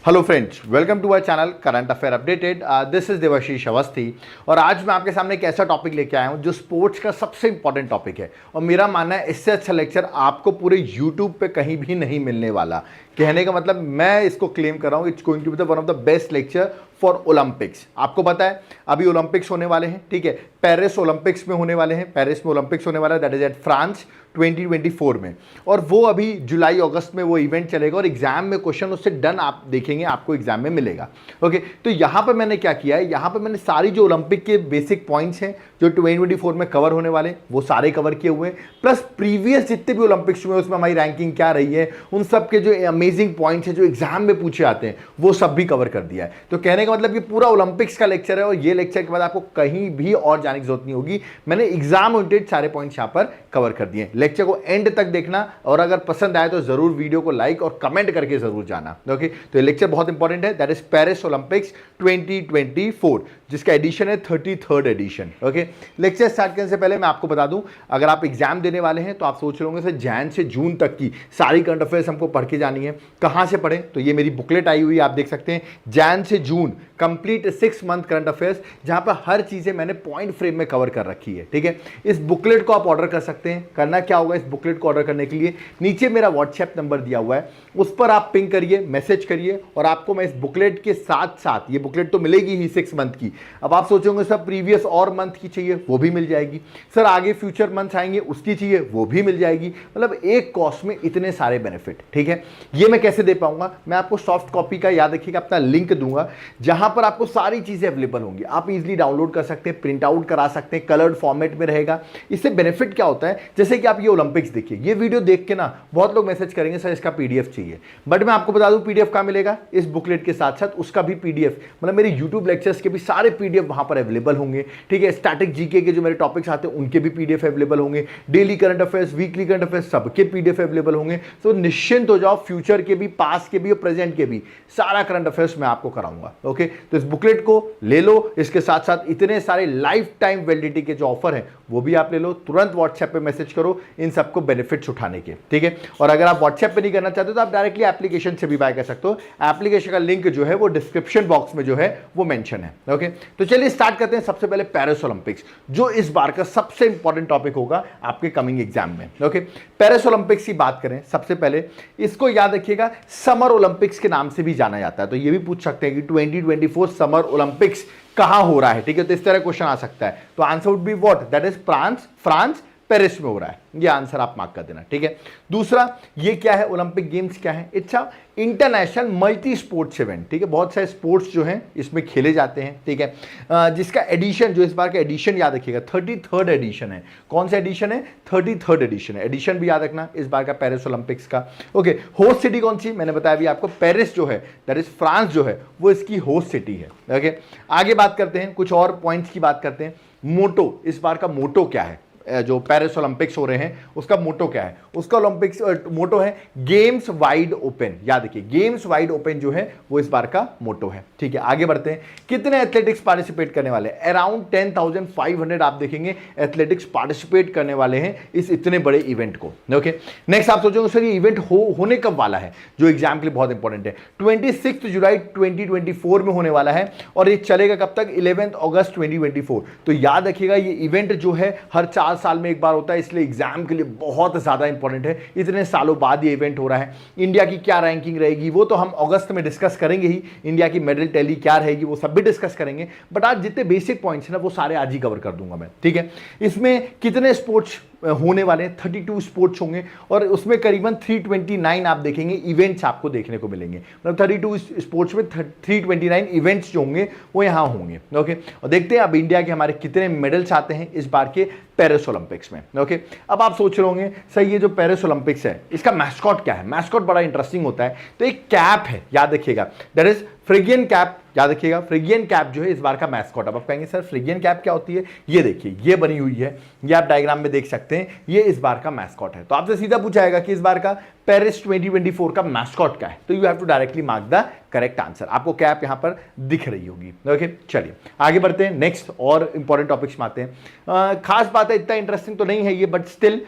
Hello friends, welcome to our channel current affair updated. This is Devashish Awasthi और आज मैं आपके सामने एक ऐसा टॉपिक लेके आया हूं जो स्पोर्ट्स का सबसे इंपॉर्टेंट टॉपिक है और मेरा मानना है इससे अच्छा लेक्चर आपको पूरे यूट्यूब पे कहीं भी नहीं मिलने वाला। कहने का मतलब मैं इसको क्लेम कर रहा हूं, it's going to be the one of the best lecture for Olympics. आपको पता है अभी ओलंपिक्स होने वाले हैं, ठीक है, पेरिस ओलंपिक्स में होने वाले हैं, पेरिस में ओलंपिक्स होने वाला है, दैट इज एट फ्रांस 2024 में। और वो अभी जुलाई अगस्त में वो इवेंट चलेगा और एग्जाम में क्वेश्चन उससे डन आप देखेंगे, आपको एग्जाम में मिलेगा। ओके, तो यहां पर मैंने क्या किया है, यहां पर मैंने सारी जो ओलंपिक के बेसिक पॉइंट्स हैं जो 2024 में कवर होने वाले वो सारे कवर किए हुए हैं, प्लस प्रीवियस जितने भी ओलंपिक्स हुए उसमें हमारी रैंकिंग क्या रही है, उन सब के जो अमेजिंग पॉइंट्स हैं जो एग्जाम में पूछे आते हैं वो सब भी कवर कर दिया है। तो कहने का मतलब ये पूरा ओलंपिक्स का लेक्चर है और ये लेक्चर के बाद आपको कहीं भी और जाने की जरूरत नहीं होगी। मैंने एग्जाम ओरिएंटेड सारे पॉइंट्स यहां पर कवर कर दिए। लेक्चर को एंड तक देखना और अगर पसंद आए तो जरूर वीडियो को लाइक और कमेंट करके जरूर जाना। ओके, तो ये लेक्चर बहुत इंपॉर्टेंट है, दैट इज पेरिस ओलंपिक्स 2024 जिसका एडिशन है 33rd addition. Okay, lecture start करने से पहले मैं आपको बता दूं, अगर आप एग्जाम देने वाले हैं तो आप सोच रहे होंगे सर जैन से जून तक की सारी करंट अफेयर्स हमको पढ़ के जानी है, कहां से पढ़ें? तो ये मेरी बुकलेट आई हुई है, आप देख सकते हैं, जैन से जून कंप्लीट 6 मंथ करंट अफेयर्स, जहां पर हर चीजें मैंने पॉइंट फ्रेम में कवर कर रखी है। ठीक है, इस बुकलेट को आप ऑर्डर कर सकते हैं। करना क्या होगा, इस बुकलेट को ऑर्डर करने के लिए नीचे मेरा व्हाट्सएप नंबर दिया हुआ है, उस पर आप पिंग करिए, मैसेज करिए और आपको मैं इस बुकलेट के साथ साथ, ये बुकलेट तो मिलेगी ही 6 मंथ की। अब आप सोचोगे सर प्रीवियस और मंथ की चाहिए, वो भी मिल जाएगी। सर आगे फ्यूचर मंथ्स आएंगे उसकी चाहिए, वो भी मिल जाएगी। मतलब एक कॉस्ट में इतने सारे बेनिफिट। ठीक है, ये मैं कैसे दे पाऊंगा? मैं आपको सॉफ्ट कॉपी का, याद रखिएगा, अपना लिंक दूंगा जहां पर आपको सारी चीजें अवेलेबल होंगी। आप इजीली डाउनलोड कर सकते हैं, प्रिंट आउट करा सकते हैं, कलर्ड फॉर्मेट में रहेगा। इससे बेनिफिट क्या होता है, जैसे कि आप ये ओलंपिक्स देखिए, ये वीडियो देख के ना बहुत लोग मैसेज करेंगे सर इसका पीडीएफ चाहिए, बट मैं आपको बता दूं पीडीएफ कहां मिलेगा, इस बुकलेट के साथ साथ उसका भी पीडीएफ, मतलब मेरे यूट्यूब लेक्चर्स के भी सारे पीडीएफ वहां पर अवेलेबल होंगे। ठीक है, स्टैटिक जीके के जो मेरे टॉपिक्स आते हैं उनके भी पीडीएफ अवेलेबल होंगे, daily current affairs, weekly current affairs, सबके पीडीएफ अवेलेबल होंगे। तो निश्चिंत हो जाओ, फ्यूचर के भी, पास्ट के भी और प्रेजेंट के भी सारा करंट अफेयर्स मैं आपको कराऊंगा। ओके, तो इस बुकलेट को ले लो, इसके साथ साथ इतने सारे लाइफ टाइम वैलिडिटी के जो ऑफर हैं वो भी आप ले लो। तुरंत व्हाट्सएप पे मैसेज करो इन सबको बेनिफिट्स उठाने के। ठीक है, और अगर आप व्हाट्सएप पे नहीं करना चाहते तो आप डायरेक्टली एप्लीकेशन से भी बाय कर सकते हो। एप्लीकेशन का लिंक जो है वो डिस्क्रिप्शन बॉक्स में जो है वो मेंशन है। ओके, तो चलिए स्टार्ट करते हैं। सबसे पहले पेरिस ओलंपिक्स, जो इस बार का सबसे इंपॉर्टेंट टॉपिक होगा आपके कमिंग एग्जाम में। ओके, पेरिस ओलंपिक्स की बात करें, सबसे पहले इसको याद रखिएगा, समर ओलंपिक्स के नाम से भी जाना जाता है। तो ये भी पूछ सकते हैं कि 2024 समर ओलंपिक्स कहां हो रहा है। ठीक है, तो इस तरह क्वेश्चन आ सकता है। तो answer would be what, that is France Paris में हो रहा है। ये आंसर आप मार्क कर देना। ठीक है, दूसरा ये क्या है, ओलंपिक गेम्स क्या है? It's a international multi sports event. ठीक है, बहुत सारे स्पोर्ट्स जो हैं इसमें खेले जाते हैं। ठीक है, जिसका एडिशन, जो इस बार का एडिशन याद रखिएगा 33rd एडिशन है। कौन सा एडिशन है? 33rd एडिशन है। एडिशन भी याद रखना इस बार का पेरिस ओलंपिक्स का। ओके, होस्ट सिटी कौन सी? मैंने बताया अभी आपको, पेरिस जो है दैट इज फ्रांस जो है वो इसकी होस्ट सिटी है। ओके, आगे बात करते हैं, कुछ और पॉइंट्स की बात करते हैं। मोटो, इस बार का मोटो क्या है? जो पेरिस ओलंपिक्स हो रहे हैं उसका मोटो क्या है? उसका ओलंपिक्स मोटो है गेम्स वाइड ओपन। याद रखिए, गेम्स वाइड ओपन जो है वो इस बार का मोटो है। ठीक है, आगे बढ़ते हैं। कितने एथलेटिक्स पार्टिसिपेट करने वाले हैं? अराउंड 10,500 आप देखेंगे एथलेटिक्स पार्टिसिपेट करने वाले हैं इस इतने बड़े इवेंट को। ओके, नेक्स्ट आप सोचोगे सर ये इवेंट होने कब वाला है, जो एग्जाम के लिए बहुत इंपॉर्टेंट है। 26 जुलाई 2024 में होने वाला है और ये चलेगा कब तक? 11 अगस्त 2024। तो याद रखिएगा ये इवेंट जो है हर 4 साल में एक बार होता है, इसलिए एग्जाम के लिए बहुत ज्यादा इंपॉर्टेंट है। इतने सालों बाद ये इवेंट हो रहा है। इंडिया की क्या रैंकिंग रहेगी वो तो हम अगस्त में डिस्कस करेंगे ही, इंडिया की मेडल टैली क्या रहेगी वो सब भी डिस्कस करेंगे, बट आज जितने बेसिक पॉइंट्स हैं ना वो सारे आज ही कवर कर दूंगा मैं। ठीक है, इसमें कितने स्पोर्ट्स होने वाले हैं? 32 स्पोर्ट्स होंगे और उसमें करीबन 329 आप देखेंगे इवेंट्स आपको देखने को मिलेंगे। मतलब 32 स्पोर्ट्स में 329 इवेंट्स जो होंगे वो यहां होंगे। ओके, और देखते हैं अब इंडिया के हमारे कितने मेडल्स आते हैं इस बार के पेरिस ओलंपिक्स में। ओके, अब आप सोच रहे होंगे सर ये जो पेरिस ओलंपिक्स है इसका मैस्कॉट क्या है? मैस्कॉट बड़ा इंटरेस्टिंग होता है। तो एक कैप है, याद रखिएगा, दैट इज फ्रिगियन कैप। याद रखिएगा, फ्रिगियन कैप जो है इस बार का मैस्कॉट। अब आप कहेंगे सर फ्रिगियन कैप क्या होती है? ये देखिए, ये बनी हुई है, ये आप डायग्राम में देख सकते हैं, ये इस बार का मैस्कॉट है। तो आपसे सीधा पूछा जाएगा कि इस बार का पेरिस 2024 का मैस्कॉट क्या है, तो you have to directly mark the correct answer. आपको कैप यहां पर दिख रही होगी। ओके, चलिए आगे बढ़ते हैं, नेक्स्ट और इंपॉर्टेंट टॉपिक्स में आते हैं। खास बात है, इतना इंटरेस्टिंग तो नहीं है ये, बट स्टिल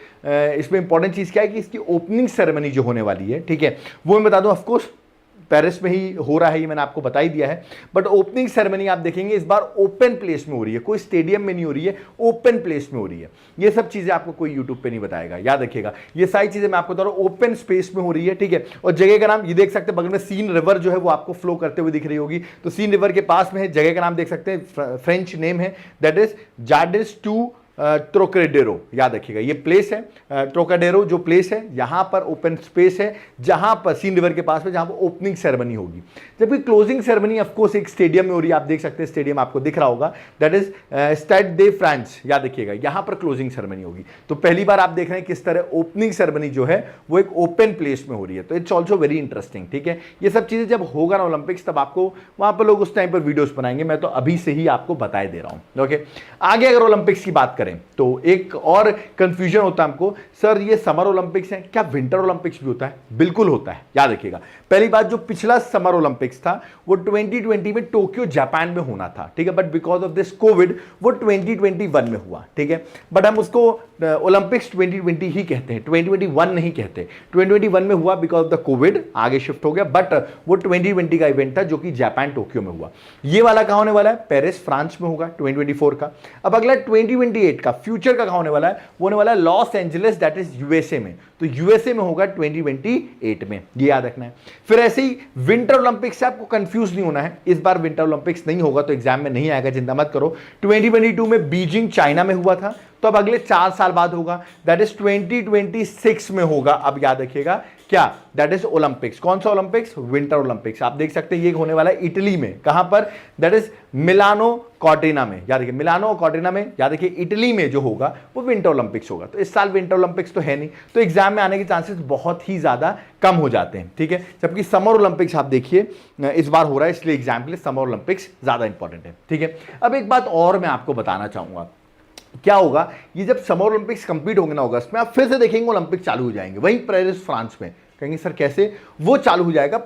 इसमें इंपॉर्टेंट चीज क्या है कि इसकी ओपनिंग सेरेमनी जो होने वाली है, ठीक है, वो मैं बता दूं, ऑफकोर्स पेरिस में ही हो रहा है, ये मैंने आपको बता ही दिया है। बट ओपनिंग सेरेमनी आप देखेंगे इस बार ओपन प्लेस में हो रही है, कोई स्टेडियम में नहीं हो रही है, ओपन प्लेस में हो रही है। ये सब चीजें आपको कोई यूट्यूब पे नहीं बताएगा, याद रखिएगा। ये सारी चीजें मैं आपको बता रहा हूं ओपन स्पेस में हो रही है, ठीक है। और जगह का नाम ये देख सकते हैं, बगल में सीन रिवर जो है वो आपको फ्लो करते हुए दिख रही होगी, तो सीन रिवर के पास में है। जगह का नाम देख सकते हैं, फ्रेंच नेम है, दैट इज जार्डिस टू ट्रोकाडेरो, याद रखिएगा। ये प्लेस है ट्रोकाडेरो, जो प्लेस है यहां पर ओपन स्पेस है, जहां पर सीन रिवर के पास में, जहां पर ओपनिंग सेरेमनी होगी। जबकि क्लोजिंग सेरेमनी ऑफ कोर्स एक स्टेडियम में हो रही है, आप देख सकते हैं स्टेडियम आपको दिख रहा होगा, that is Stade de France, याद रखिएगा। यहां पर क्लोजिंग सेरेमनी होगी। तो पहली बार आप देख रहे हैं किस तरह ओपनिंग सेरेमनी जो है वो एक ओपन प्लेस में हो रही है, तो इट्स ऑल्सो वेरी इंटरेस्टिंग, ठीक है। ये सब चीजें जब होगा ना ओलंपिक्स, तब आपको वहां पर लोग उस टाइम पर वीडियोस बनाएंगे, मैं तो अभी से ही आपको बता दे रहा हूं, ओके। आगे अगर ओलंपिक्स की बात करें तो एक और कंफ्यूजन होता है हमको, सर ये समर ओलंपिक्स है, क्या विंटर ओलंपिक्स भी होता है? बिल्कुल होता है, याद रखिएगा। पहली बात, जो पिछला समर ओलंपिक्स था वो 2020 में टोक्यो जापान में होना था, ठीक है। But because of this Covid वो 2021 में हुआ, ठीक है। बट हम उसको ओलंपिक्स 2020 ही कहते हैं, 2021 नहीं कहते। 2021 में हुआ बिकॉज ऑफ द कोविड, आगे शिफ्ट हो गया, बट वो 2020 का इवेंट था जो कि जापान टोक्यो में हुआ। ये वाला कहां होने वाला है? पेरिस फ्रांस में होगा 2024 का। अब अगला 2028 का फ्यूचर का होने वाला है, वो होने वाला है Los Angeles, that is USA में। तो यूएसए में होगा 2028 में, ये याद रखना है। फिर ऐसे ही विंटर ओलंपिक्स से आपको कंफ्यूज नहीं होना है, इस बार विंटर ओलंपिक्स नहीं होगा तो एग्जाम में नहीं आएगा, चिंता मत करो। 2022 में बीजिंग चाइना में हुआ था, तो अब अगले 4 साल बाद होगा, दैट इज 2026 में होगा। अब याद रखिएगा क्या, दैट इज ओलंपिक्स। कौन सा ओलंपिक्स? Winter Olympics. आप देख सकते हैं ये होने वाला है इटली में, कहां पर? दैट इज मिलानो कॉर्टिना में, याद रखिए मिलानो कॉर्टिना में, याद रखिए इटली में जो होगा वो विंटर ओलंपिक्स होगा। तो इस साल विंटर ओलंपिक्स तो है नहीं, तो एग्जाम में आने के चांसेस बहुत ही ज्यादा कम हो जाते हैं, ठीक है। जबकि समर ओलंपिक्स आप देखिए इस बार हो रहा है, इसलिए एग्जाम के लिए समर ओलंपिक्स ज्यादा इंपॉर्टेंट है, ठीक है। अब एक बात और मैं आपको बताना चाहूंगा, क्या होगा ये जब समर ओलंपिक्स कंप्लीट होंगे ना अगस्त में, आप फिर से देखेंगे ओलंपिक चालू हो जाएंगे वहीं पेरिस फ्रांस में। कहेंगे सर कैसे? वो चालू हो जाएगा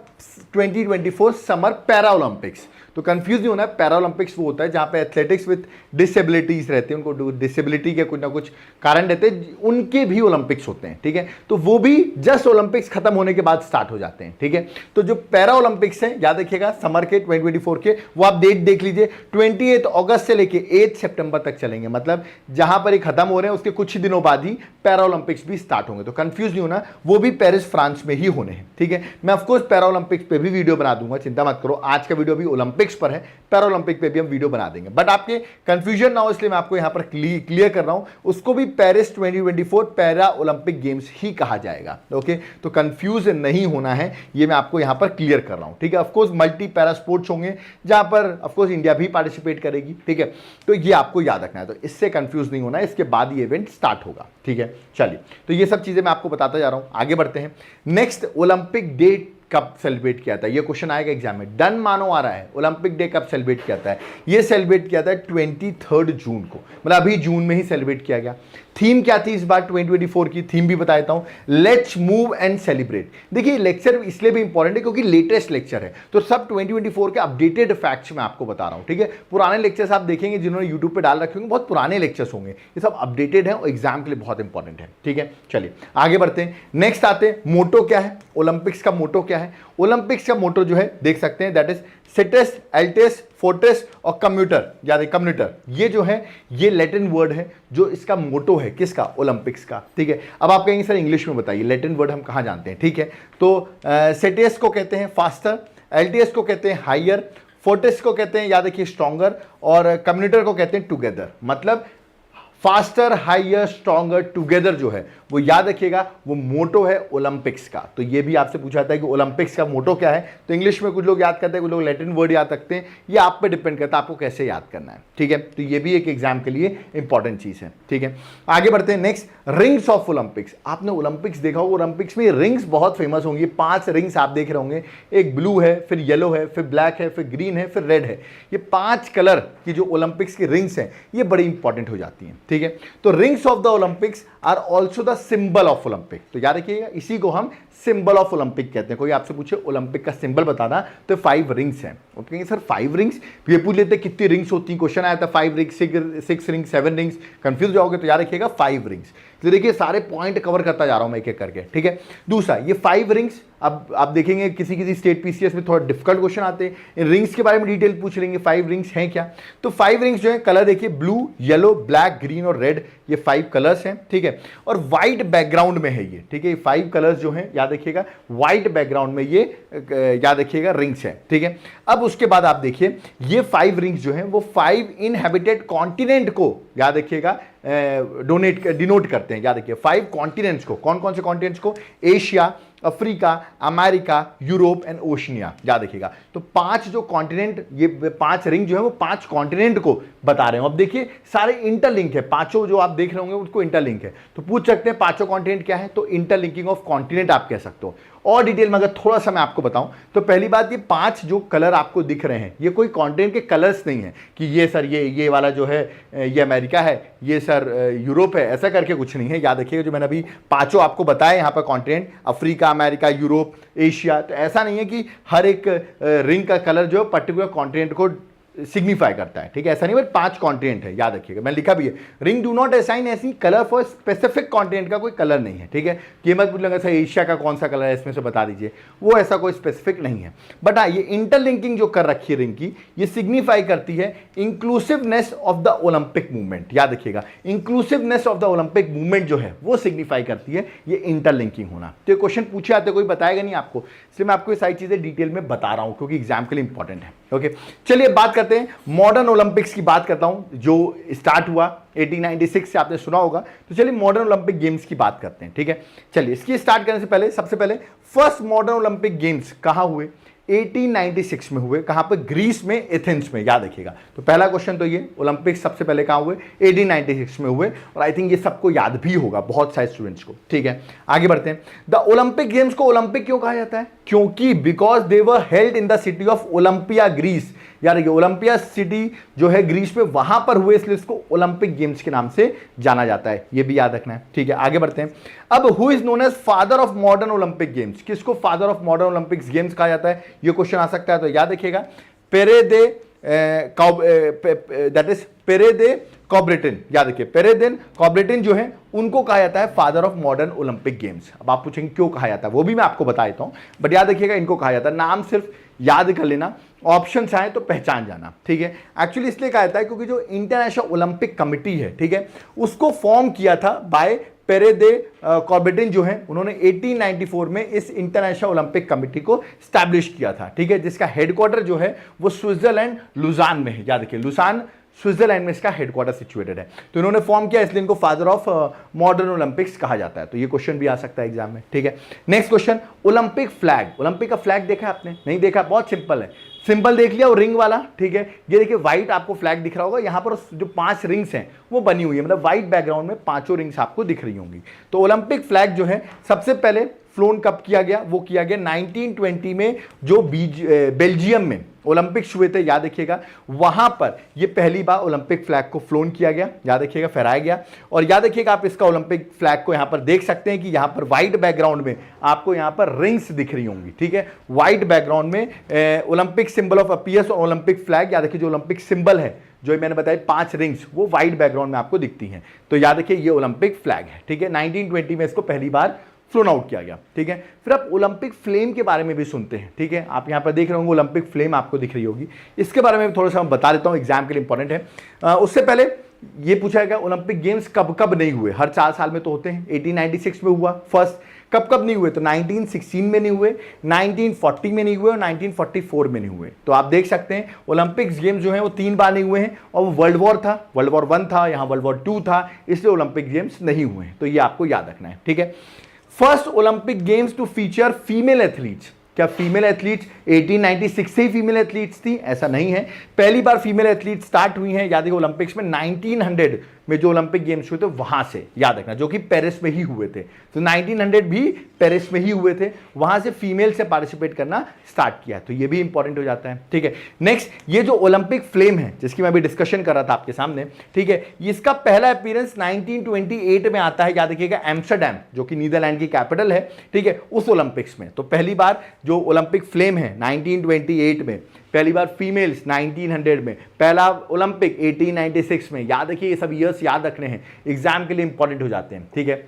2024 समर पैरा ओलंपिक्स। तो कंफ्यूज नहीं होना है, पैरा ओलंपिक्स वो होता है जहां पे एथलेटिक्स विद डिसेबिलिटीज रहते हैं, उनको डिसेबिलिटी के कुछ ना कुछ कारण रहते हैं, उनके भी ओलंपिक्स होते हैं, ठीक है। तो वो भी जस्ट ओलंपिक्स खत्म होने के बाद स्टार्ट हो जाते हैं, ठीक है। तो जो पैरा ओलंपिक्स हैं, याद रखिएगा समर के 2024 के, वो आप डेट देख लीजिए, 28 अगस्त से लेके 8 सितंबर तक चलेंगे। मतलब जहां पर ये खत्म हो रहे हैं उसके कुछ ही दिनों बाद ही पैरा ओलंपिक्स भी स्टार्ट होंगे। तो कंफ्यूज नहीं होना, वो भी पेरिस फ्रांस में ही होने हैं, ठीक है। मैं ऑफकोर्स पैरा ओलंपिक्स पे भी वीडियो बना दूंगा, चिंता मत करो। आज का वीडियो भी ओलंपिक्स पर है, पैरा ओलंपिक पे भी हम वीडियो बना देंगे। बट आपके कंफ्यूजन ना हो इसलिए मैं आपको यहां पर क्लियर कर रहा हूं, उसको भी पेरिस 2024 पैरा ओलंपिक गेम्स ही कहा जाएगा, ओके। तो कंफ्यूज नहीं होना है, ये मैं आपको यहां पर क्लियर कर रहा हूं, ठीक है। ऑफकोर्स मल्टी पैरा स्पोर्ट्स होंगे जहां पर ऑफकोर्स इंडिया भी पार्टिसिपेट करेगी, ठीक है। तो ये आपको याद रखना है, तो इससे कंफ्यूज नहीं होना है, इसके बाद ये इवेंट स्टार्ट होगा, ठीक है। चलिए, तो ये सब चीजें मैं आपको बताता जा रहा हूं, आगे बढ़ते हैं। नेक्स्ट, ओलंपिक डे कब सेलिब्रेट किया था? ये क्वेश्चन आएगा एग्जाम में, डन मानो आ रहा है। ओलंपिक डे कब सेलिब्रेट किया था? ये सेलिब्रेट किया था 23 जून को, मतलब अभी जून में ही सेलिब्रेट किया गया। थीम क्या थी इस बार 2024 की? थीम भी बता देता हूं, लेट्स मूव एंड सेलिब्रेट। देखिए लेक्चर इसलिए भी इंपॉर्टेंट है क्योंकि लेटेस्ट लेक्चर है, तो सब 2024 के अपडेटेड फैक्ट्स मैं आपको बता रहा हूं, ठीक है। पुराने लेक्चर्स आप देखेंगे जिन्होंने यूट्यूब पे डाल रखे होंगे, बहुत पुराने लेक्चर्स होंगे, ये सब अपडेटेड है और एग्जाम के लिए बहुत इंपॉर्टेंट है, ठीक है। चलिए आगे बढ़ते हैं। नेक्स्ट आते हैं, मोटो क्या है? ओलंपिक्स का मोटो क्या है? ओलंपिक्स का मोटो जो है देख सकते हैं, दैट इज सिटेस, एल्टेस, फोर्टेस और कम्यूटर, याद है कम्यूटर, ये जो है ये लैटिन वर्ड है जो इसका मोटो है, किसका? ओलंपिक्स का, ठीक है। अब आप कहेंगे सर इंग्लिश में बताइए, लैटिन वर्ड हम कहाँ जानते हैं, ठीक है। तो सिटेस को कहते हैं फास्टर, एल्टेस को कहते हैं हायर, फोर्टेस को कहते हैं याद रखिए स्ट्रॉन्गर, और कम्यूटर को कहते हैं टुगेदर। मतलब फास्टर, हायर, स्ट्रॉन्गर, टुगेदर जो है वो याद रखिएगा वो मोटो है ओलंपिक्स का। तो ये भी आपसे पूछा था कि ओलंपिक्स का मोटो क्या है, तो इंग्लिश में कुछ लोग याद करते हैं, कुछ लोग लैटिन वर्ड याद रखते हैं, ये आप पे डिपेंड करता है आपको कैसे याद करना है, ठीक है। तो ये भी एक एग्जाम के लिए इंपॉर्टेंट चीज है, ठीक है। आगे बढ़ते हैं। Next, rings of Olympics. आपने ओलंपिक्स देखा होगा, ओलंपिक्स में रिंग्स बहुत फेमस होंगी, 5 रिंग्स आप देख रहे होंगे, एक ब्लू है, फिर येलो है, फिर ब्लैक है, फिर ग्रीन है, फिर रेड है। ये 5 कलर की जो ओलंपिक्स की रिंग्स हैं ये बड़ी इंपॉर्टेंट हो जाती हैं, ठीक है। तो rings of the Olympics are also the symbol of Olympic. तो याद रखिएगा इसी को हम सिंबल ऑफ ओलंपिक कहते हैं। कोई आपसे पूछे ओलंपिक का सिंबल बताना तो 5 रिंग्स हैं। वो कहेंगे सर 5 रिंग्स, ये पूछ लेते हैं कितनी रिंग्स होती हैं, क्वेश्चन आया था 5 रिंग्स, 6 रिंग्स, 7 रिंग्स, कंफ्यूज जाओगे तो याद रखिएगा 5 रिंग्स। तो देखिए सारे पॉइंट कवर करता जा रहा हूं मैं एक एक करके, ठीक है। दूसरा ये 5 रिंग्स, अब आप देखेंगे किसी किसी स्टेट पीसीएस में थोड़ा डिफिकल्ट क्वेश्चन आते हैं, इन रिंग्स के बारे में डिटेल पूछ लेंगे 5 रिंग्स हैं क्या। तो 5 रिंग्स जो है कलर देखिए ब्लू, येलो, ब्लैक, ग्रीन और रेड, ये 5 कलर्स हैं, ठीक है। और व्हाइट बैकग्राउंड में है ये, ठीक है। 5 कलर्स जो हैं याद रखिएगा व्हाइट बैकग्राउंड में ये याद रखिएगा रिंग्स है, ठीक है। अब उसके बाद आप देखिए ये 5 रिंग्स जो हैं वो 5 इनहैबिटेड कॉन्टिनेंट को याद रखिएगा डिनोट करते हैं। याद रखिए 5 कॉन्टिनेंट्स को, कौन कौन से कॉन्टिनेंट्स को, Asia, Africa, America, Europe and Oceania, याद रखिएगा। तो 5 जो कॉन्टिनेंट, ये 5 रिंग जो है वो 5 कॉन्टिनेंट को बता रहे हैं। अब देखिए सारे इंटरलिंक है, पांचों जो आप देख रहे होंगे उसको इंटरलिंक है। तो पूछ सकते हैं पांचों कॉन्टिनेंट क्या है, तो इंटरलिंकिंग ऑफ कॉन्टिनेंट आप कह सकते हो। और डिटेल में अगर थोड़ा सा मैं आपको बताऊं तो पहली बात, ये 5 जो कलर आपको दिख रहे हैं ये कोई कॉन्टिनेंट के कलर्स नहीं है कि ये सर ये वाला जो है ये अमेरिका है, ये सर यूरोप है, ऐसा करके कुछ नहीं है। याद रखिएगा जो मैंने अभी पांचों आपको बताया यहाँ पर continent, Africa, America, Europe, Asia, तो ऐसा नहीं है कि हर एक रिंग का कलर जो पर्टिकुलर कॉन्टिनेंट को सिग्निफाई करता है, ठीक है। ऐसा नहीं, बट 5 कॉन्टिनेंट है, याद रखिएगा, मैंने लिखा भी है। रिंग डू नॉट असाइन ऐसी कलर फॉर स्पेसिफिक कॉन्टिनेंट का कोई कलर नहीं है, ठीक है। कि मत पूछ लेंगे सर एशिया का कौन सा कलर है इसमें से बता दीजिए, वो ऐसा कोई स्पेसिफिक नहीं है। बट हाँ, ये इंटरलिंकिंग जो कर रखी है रिंग की, ये सिग्निफाई करती है inclusiveness of the Olympic movement. याद रखिएगा inclusiveness of the Olympic movement जो है वो सिग्निफाई करती है ये इंटरलिंकिंग होना। तो ये क्वेश्चन पूछे आते कोई बताएगा नहीं आपको, इसलिए मैं आपको ये सारी चीजें डिटेल में बता रहा हूं क्योंकि एग्जाम के लिए इंपॉर्टेंट है। ओके, चलिए बात करते हैं मॉडर्न ओलंपिक्स की, बात करता हूं जो स्टार्ट हुआ 1896 से, आपने सुना होगा। तो चलिए मॉडर्न ओलंपिक गेम्स की बात करते हैं, ठीक है। चलिए इसकी स्टार्ट करने से पहले सबसे पहले फर्स्ट मॉडर्न ओलंपिक गेम्स कहां हुए, 1896 में हुए। कहां पर, ग्रीस में, एथेंस में, याद रखिएगा। तो पहला क्वेश्चन तो ये, ओलंपिक्स सबसे पहले कहां हुए, 1896 में हुए। और आई थिंक ये सबको याद भी होगा बहुत सारे स्टूडेंट्स को, ठीक है। आगे बढ़ते हैं। द ओलंपिक गेम्स को ओलंपिक क्यों कहा जाता है, क्योंकि because they were held in the city of Olympia, Greece. यार ये ओलंपिया सिटी जो है ग्रीस में, वहां पर हुए, इसलिए इसको ओलंपिक गेम्स के नाम से जाना जाता है, ये भी याद रखना है, ठीक है। आगे बढ़ते हैं। अब who is known as father of modern Olympic games, किसको father of modern Olympics games कहा जाता है, ये क्वेश्चन आ सकता है। तो याद रखिएगा पेरे दे दैट इज पेरे दे कॉब्रेटिन, याद रखिए पेरे दे कॉब्रेटिन जो है उनको कहा जाता है father of modern Olympic games. अब आप पूछेंगे क्यों कहा जाता है, वो भी मैं आपको बता देता हूं, बट याद रखिएगा इनको कहा जाता है। नाम सिर्फ याद कर लेना, ऑप्शन आए तो पहचान जाना, ठीक है। एक्चुअली इसलिए कहा जाता है क्योंकि जो इंटरनेशनल ओलंपिक कमिटी है, ठीक है, उसको फॉर्म किया था बाय पेरे दे कॉर्बेटिन जो है, उन्होंने 1894 में इस इंटरनेशनल ओलंपिक कमिटी को स्टैब्लिश किया था, ठीक है, जिसका हेडक्वार्टर जो है वो स्विट्जरलैंड लुजान में है। याद रखिए लुजान स्विट्जरलैंड में इसका हेडक्वार्टर सिचुएटेड है। तो इन्होंने फॉर्म किया, इसलिए इनको फादर ऑफ मॉडर्न ओलंपिक्स कहा जाता है। तो ये क्वेश्चन भी आ सकता है एग्जाम में, ठीक है। Next question, Olympic flag. Olympic का फ्लैग देखा आपने, नहीं देखा, बहुत सिंपल है, सिंपल देख लिया, और रिंग वाला, ठीक है। ये देखिए व्हाइट आपको फ्लैग दिख रहा होगा, यहां पर जो 5 रिंग्स हैं वो बनी हुई है, मतलब व्हाइट बैकग्राउंड में 5 रिंग्स आपको दिख रही होंगी। तो ओलंपिक फ्लैग जो है सबसे पहले फ्लोन कब किया गया, वो किया गया 1920 में, जो बेल्जियम में ओलंपिक्स हुए थे, याद रखिएगा, वहां पर ये पहली बार ओलंपिक फ्लैग को फ्लोन किया गया, याद रखिएगा, फहराया गया। और याद रखिएगा आप इसका ओलंपिक फ्लैग को यहां पर देख सकते हैं कि यहां पर व्हाइट बैकग्राउंड में आपको यहां पर रिंग्स दिख रही होंगी, ठीक है। व्हाइट बैकग्राउंड में ओलंपिक सिंबल ऑफ अपीयर्स और ओलंपिक फ्लैग, याद रखिए जो ओलंपिक सिंबल है जो मैंने बताया 5 रिंग्स, वो व्हाइट बैकग्राउंड में आपको दिखती हैं। तो याद रखिए ये ओलंपिक फ्लैग है, ठीक है। 1920 में इसको पहली बार फ्लोन आउट किया गया, ठीक है। फिर आप ओलंपिक फ्लेम के बारे में भी सुनते हैं, ठीक है। आप यहां पर देख रहे होंगे ओलंपिक फ्लेम आपको दिख रही होगी, इसके बारे में थोड़ा सा मैं बता देता हूं, एग्जाम के लिए इंपॉर्टेंट है। उससे पहले ये पूछा गया ओलंपिक गेम्स कब कब नहीं हुए, हर 4 साल में तो होते हैं। 1896 में हुआ फर्स्ट, कब कब नहीं हुए, तो 1916 में नहीं हुए, 1940 में नहीं हुए और 1944 में नहीं हुए। तो आप देख सकते हैं ओलंपिक्स गेम्स जो हैं वो 3 बार नहीं हुए हैं, और वो वर्ल्ड वॉर था, वर्ल्ड वॉर 1 था, यहाँ वर्ल्ड वॉर 2 था, इसलिए ओलंपिक गेम्स नहीं हुए हैं। तो ये आपको याद रखना है, ठीक है। First Olympic games to feature female athletes, क्या फीमेल एथलीट्स 1896 से ही फीमेल एथलीट्स थी, ऐसा नहीं है। पहली बार फीमेल एथलीट स्टार्ट हुई हैं, याद है ओलंपिक्स में 1900 में जो ओलंपिक गेम्स हुए थे वहां से, याद रखना, जो कि पेरिस में ही हुए थे। तो 1900 भी पेरिस में ही हुए थे, वहां से फीमेल से पार्टिसिपेट करना स्टार्ट किया, तो ये भी इंपॉर्टेंट हो जाता है। ठीक है, नेक्स्ट, ये जो ओलंपिक फ्लेम है जिसकी मैं अभी डिस्कशन कर रहा था आपके सामने, ठीक है, इसका पहला अपीयरेंस 1928 में आता है, याद रखिएगा, एम्स्टरडैम, जो कि नीदरलैंड की कैपिटल है, ठीक है, उस ओलंपिक्स में। तो पहली बार जो ओलंपिक फ्लेम है 1928 में, पहली बार फीमेल्स 1900 में, पहला ओलंपिक 1896 में। याद रखिए, ये सब ईयर्स याद रखने हैं, एग्जाम के लिए इंपॉर्टेंट हो जाते हैं। ठीक है,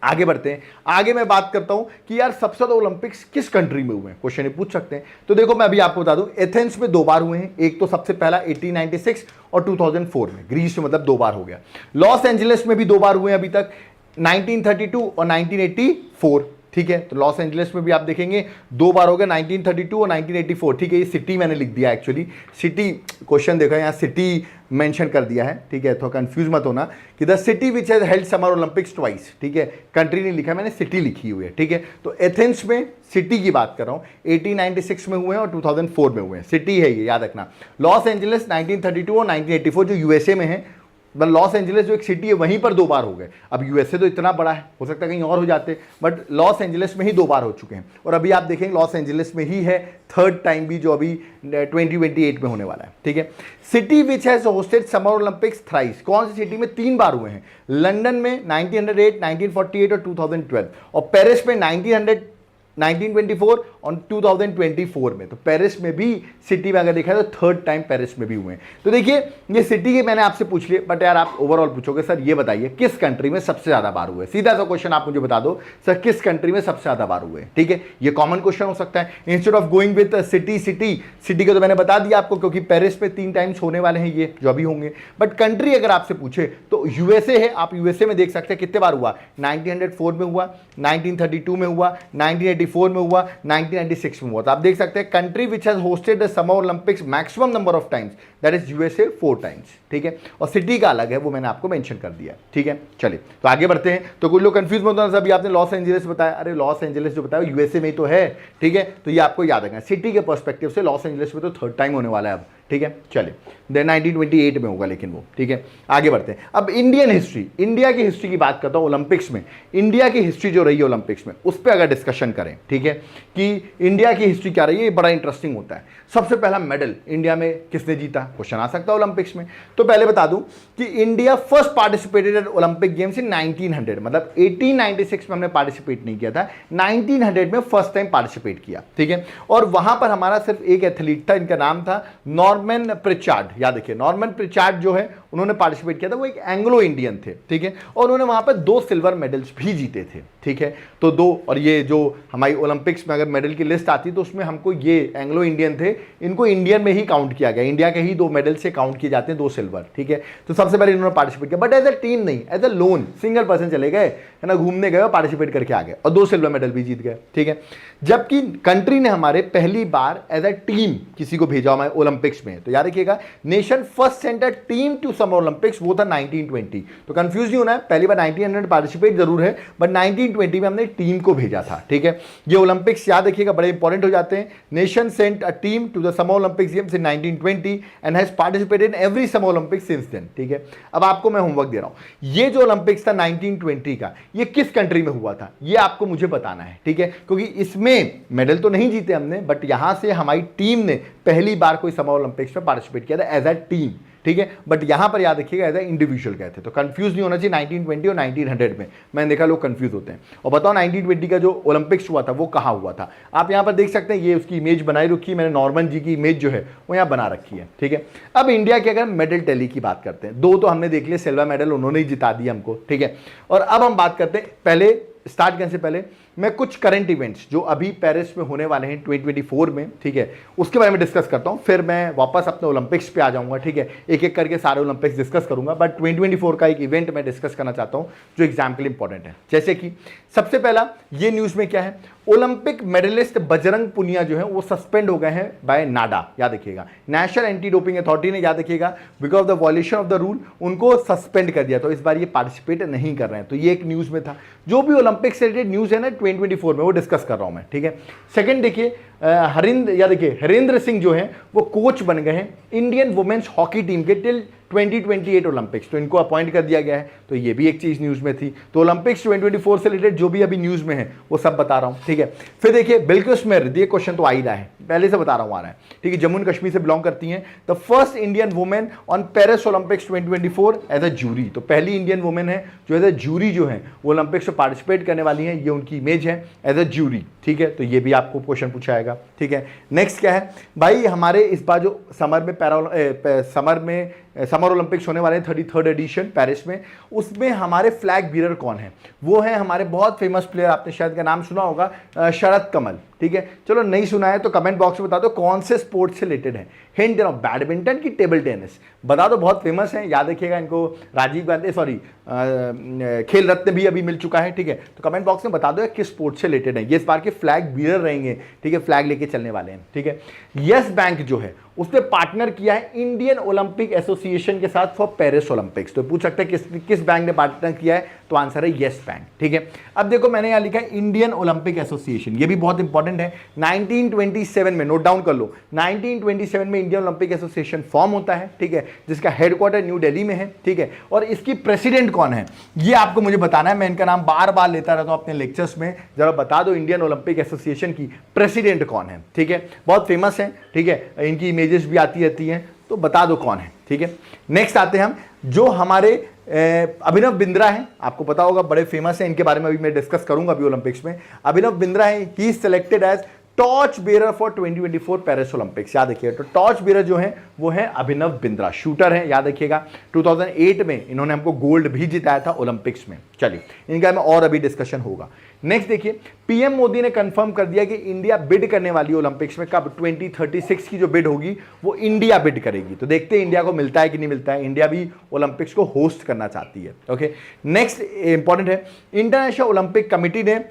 आगे बढ़ते हैं। आगे मैं बात करता हूं कि यार सबसे ज्यादा ओलंपिक्स किस कंट्री में हुए हैं, क्वेश्चन ये पूछ सकते हैं। तो देखो मैं अभी आपको बता दूं, एथेंस में 2 बार हुए हैं, एक तो सबसे पहला 1896 और 2004 में, ग्रीस में मतलब 2 बार हो गया। लॉस एंजलिस में भी 2 बार हुए हैं अभी तक, 1932 और 1984। ठीक है, तो लॉस एंजलिस में भी आप देखेंगे 2 बार हो गया, 1932 और 1984। ठीक है, ये सिटी मैंने लिख दिया, एक्चुअली सिटी क्वेश्चन देखो यहाँ सिटी मेंशन कर दिया है। ठीक है, तो कंफ्यूज मत होना कि the city which has held summer Olympics twice. ठीक है, कंट्री नहीं लिखा, मैंने सिटी लिखी हुई है। ठीक है, तो एथेंस में सिटी की बात कर रहा हूँ, 1896 में हुए हैं और 2004 में हुए हैं, सिटी है ये, याद रखना। लॉस एंजलिस 1932 और 1984 जो यूएसए में है, बट लॉस एंजलिस जो एक सिटी है वहीं पर 2 बार हो गए। अब यूएसए तो इतना बड़ा है, हो सकता है कहीं और हो जाते, बट लॉस एंजलिस में ही 2 बार हो चुके हैं। और अभी आप देखेंगे लॉस एंजलिस में ही है थर्ड टाइम भी, जो अभी 2028 में होने वाला है। ठीक है, city which has hosted summer Olympics thrice, कौन सी सिटी में 3 बार हुए हैं? लंदन में 1908, 1948 और 2012, और पेरिस में 1924 और 2024 में। तो पेरिस में भी सिटी में अगर देखा तो थर्ड टाइम पेरिस में भी हुए हैं। तो देखिए ये सिटी के मैंने आपसे पूछ लिए, बट यार आप ओवरऑल पूछोगे सर ये बताइए किस कंट्री में सबसे ज्यादा बार हुए। सीधा सा क्वेश्चन आप मुझे बता दो सर, किस कंट्री में सबसे ज्यादा बार हुए। ठीक है, ये कॉमन क्वेश्चन हो सकता है। Instead of going with city का तो मैंने बता दिया आपको, क्योंकि पेरिस में 3 टाइम्स होने वाले हैं ये जो अभी होंगे। बट कंट्री अगर आपसे पूछे तो यूएसए है, आप यूएसए में देख सकते हैं कितने बार हुआ, 1904 में हुआ, 1932 में हुआ, 1984 में हुआ, 1996 में हुआ। तो आप देख सकते हैं country which has hosted the summer Olympics maximum number of times, that is USA 4 times. ठीक है, और सिटी का अलग है, वो मैंने आपको मेंशन कर दिया। ठीक है, चलिए तो आगे बढ़ते हैं। तो कुछ लोग कंफ्यूज मत होना, अभी आपने लॉस एंजलिस बताया, अरे लॉस एंजलिस जो बताया यूएसए में ही तो है। ठीक है, तो ये आपको याद रखना, सिटी के पर्सपेक्टिव से लॉस एंजलिस में तो थर्ड टाइम होने वाला है अब। ठीक है, चलिए देन 1928 में होगा लेकिन वो। ठीक है, आगे बढ़ते हैं। अब इंडियन हिस्ट्री, इंडिया की हिस्ट्री की बात करता हूं ओलंपिक्स में। इंडिया की हिस्ट्री जो रही है ओलंपिक्स में, उस पर अगर डिस्कशन करें, ठीक है, कि इंडिया की हिस्ट्री क्या रही है, ये बड़ा इंटरेस्टिंग होता है। सबसे पहला मेडल इंडिया में किसने जीता, क्वेश्चन आ सकता है ओलंपिक्स में। तो पहले बता दूं कि India first participated in Olympic games in 1900, मतलब 1896 में हमने पार्टिसिपेट नहीं किया था, 1900 में फर्स्ट टाइम पार्टिसिपेट किया। ठीक है, और वहां पर हमारा सिर्फ एक एथलीट था, इनका नाम था नॉर्मन प्रिचार्ड। याद रखिए, नॉर्मन प्रिचार्ड जो है उन्होंने पार्टिसिपेट किया था, वो एक एंग्लो इंडियन थे। ठीक है, और उन्होंने वहां पर 2 सिल्वर मेडल्स भी जीते थे। ठीक है, तो 2, और ये जो हमारी ओलंपिक्स में अगर मेडल की लिस्ट आती तो उसमें हमको ये एंग्लो इंडियन थे, इनको इंडियन में ही काउंट किया गया, इंडिया के ही 2 मेडल से काउंट किए जाते हैं, 2 सिल्वर। ठीक है, तो सबसे पहले इन्होंने पार्टिसिपेट किया, बट एज अ टीम नहीं, as a lone, single person चले गए, है ना, घूमने गए और पार्टिसिपेट करके आ गए और 2 सिल्वर मेडल भी जीत गए। ठीक है, जबकि कंट्री ने हमारे पहली बार एज अ टीम किसी को भेजा हमारे ओलंपिक्स में, तो याद रखिएगा nation first sent a team to summer Olympics, वो था 1920। तो कंफ्यूज नहीं होना है, पहली बार 1900 पार्टिसिपेट जरूर है, बट 1920 में हमने टीम को भेजा था। ठीक है, ये ओलंपिक्स याद रखिएगा बड़े इंपॉर्टेंट हो जाते हैं। Nation sent a team to the summer Olympics games in 1920 and has participated in every summer Olympics since then. ठीक है, अब आपको मैं होमवर्क दे रहा हूं, ये जो ओलंपिक्स था 1920 का, ये किस कंट्री में हुआ था, ये आपको मुझे बताना है। ठीक है, क्योंकि इसमें मेडल तो नहीं जीते हमने, बट यहां से हमारी टीम ने पहली बार कोई समर ओलंपिक्स में पार्टिसिपेट किया था एज अ टीम। ठीक है, बट यहां पर याद रखिएगा एज अ इंडिविजुअल गए थे। तो कंफ्यूज नहीं होना चाहिए 1920 और 1900 में, मैंने देखा लोग कंफ्यूज होते हैं। और बताओ 1920 का जो ओलंपिक्स हुआ था वो कहां हुआ था, आप यहां पर देख सकते हैं, ये उसकी इमेज बनाई रखी है मैंने, नॉर्मन जी की इमेज जो है वो यहां बना रखी है। ठीक है, अब इंडिया के अगर मेडल टैली की बात करते हैं, 2 तो हमने देख लिया, सिल्वर मेडल उन्होंने ही जिता दिया हमको। ठीक है, और अब हम बात करते हैं, पहले स्टार्ट करने से पहले मैं कुछ करंट इवेंट्स जो अभी पेरिस में होने वाले हैं 2024 में, ठीक है, उसके बारे में डिस्कस करता हूं, फिर मैं वापस अपने ओलंपिक्स पे आ जाऊंगा। ठीक है, एक एक करके सारे ओलंपिक्स डिस्कस करूंगा, बट 2024 का एक इवेंट मैं डिस्कस करना चाहता हूं जो एग्जाम के लिए इंपॉर्टेंट है। जैसे कि सबसे पहला ये न्यूज में क्या है, ओलंपिक मेडलिस्ट बजरंग पुनिया जो है वो सस्पेंड हो गए हैं बाय नाडा। याद रखिएगा, नेशनल एंटी डोपिंग अथॉरिटी ने, याद रखिएगा, because of the violation of the rule उनको सस्पेंड कर दिया, तो इस बार ये पार्टिसिपेट नहीं कर रहे हैं। तो ये एक न्यूज में था। जो भी ओलंपिक से रिलेटेड न्यूज है ना 2024 में, वो डिस्कस कर रहा हूं मैं। ठीक है, सेकंड देखिए, हरिंद्र सिंह जो है वो कोच बन गए हैं इंडियन वुमेन्स हॉकी टीम के टिल 2028 ओलंपिक्स, तो इनको अपॉइंट कर दिया गया है, तो ये भी एक चीज़ न्यूज़ में थी। तो ओलंपिक्स 2024 से रिलेटेड जो भी अभी न्यूज़ में है वो सब बता रहा हूँ, ठीक है। फिर देखिए बिल्कुल स्मिर्द, ये क्वेश्चन तो आ ही रहा है, पहले से बता रहा हूँ, आ रहा है, ठीक है। जम्मू एंड कश्मीर से बिलोंग करती हैं। The first Indian women on Paris Olympics 2024 as a jury, तो पहली इंडियन वुमेन है जो एज अ जूरी जो है वो ओलंपिक्स में पार्टिसिपेट करने वाली है, ये उनकी इमेज है एज अ जूरी, ठीक है। तो ये भी आपको क्वेश्चन पूछा जाएगा, ठीक है। नेक्स्ट क्या है भाई, हमारे इस बार जो समर ओलंपिक्स होने वाले हैं 33rd एडिशन पेरिस में, उसमें हमारे फ्लैग बीरर कौन है? वो है हमारे बहुत फेमस प्लेयर, आपने शायद का नाम सुना होगा, शरद कमल, ठीक है। चलो नहीं सुना है तो कमेंट बॉक्स में बता दो कौन से स्पोर्ट्स से रिलेटेड है। हिंट दे रहा हूं, बैडमिंटन की टेबल टेनिस, बता दो, बहुत फेमस है, याद रखिएगा इनको। राजीव गांधी खेल रत्न भी अभी मिल चुका है, ठीक है। तो कमेंट बॉक्स में बता दो किस स्पोर्ट्स से रिलेटेड है। ये इस बार के फ्लैग बीरर रहेंगे, ठीक है, फ्लैग लेके चलने वाले हैं, ठीक है। यस बैंक जो है उसने पार्टनर किया है इंडियन ओलंपिक एसोसिएशन के साथ फॉर पेरिस ओलंपिक्स, तो पूछ सकते हैं किस बैंक ने पार्टनर किया है, तो आंसर है यस बैंक, ठीक है। अब देखो मैंने यहां लिखा है इंडियन ओलंपिक एसोसिएशन, ये भी बहुत इंपॉर्टेंट है। 1927 में, नोट डाउन कर लो, 1927 में इंडियन ओलंपिक एसोसिएशन फॉर्म होता है, ठीक है, जिसका हेडक्वार्टर न्यू दिल्ली में है, ठीक है। और इसकी प्रेसिडेंट कौन है ये आपको मुझे बताना है, मैं इनका नाम बार बार लेता रहता हूं अपने लेक्चर्स में, जरा बता दो इंडियन ओलंपिक एसोसिएशन की प्रेसिडेंट कौन है, ठीक है। बहुत फेमस है, ठीक है, इनकी इमेजेस भी आती रहती हैं, तो बता दो कौन है, ठीक है। नेक्स्ट आते हैं हम, जो हमारे अभिनव बिंद्रा है, आपको पता होगा, बड़े फेमस है, इनके बारे में अभी मैं डिस्कस करूंगा अभी ओलंपिक्स में। अभिनव बिंद्रा है, he is selected as torch bearer for 2024 Paris Olympics, याद रखिएगा। तो टॉर्च बेरर जो है वो है अभिनव बिंद्रा, शूटर है, याद रखिएगा। 2008 में इन्होंने हमको गोल्ड भी जिताया था ओलंपिक्स में। चलिए इनका में और अभी डिस्कशन होगा। नेक्स्ट देखिए, पीएम मोदी ने कंफर्म कर दिया कि इंडिया बिड करने वाली ओलंपिक्स में, कब? 2036 की जो बिड होगी वो इंडिया बिड करेगी। तो देखते हैं इंडिया को मिलता है कि नहीं मिलता है, इंडिया भी ओलंपिक्स को होस्ट करना चाहती है, ओके। नेक्स्ट इंपॉर्टेंट है, इंटरनेशनल ओलंपिक कमिटी ने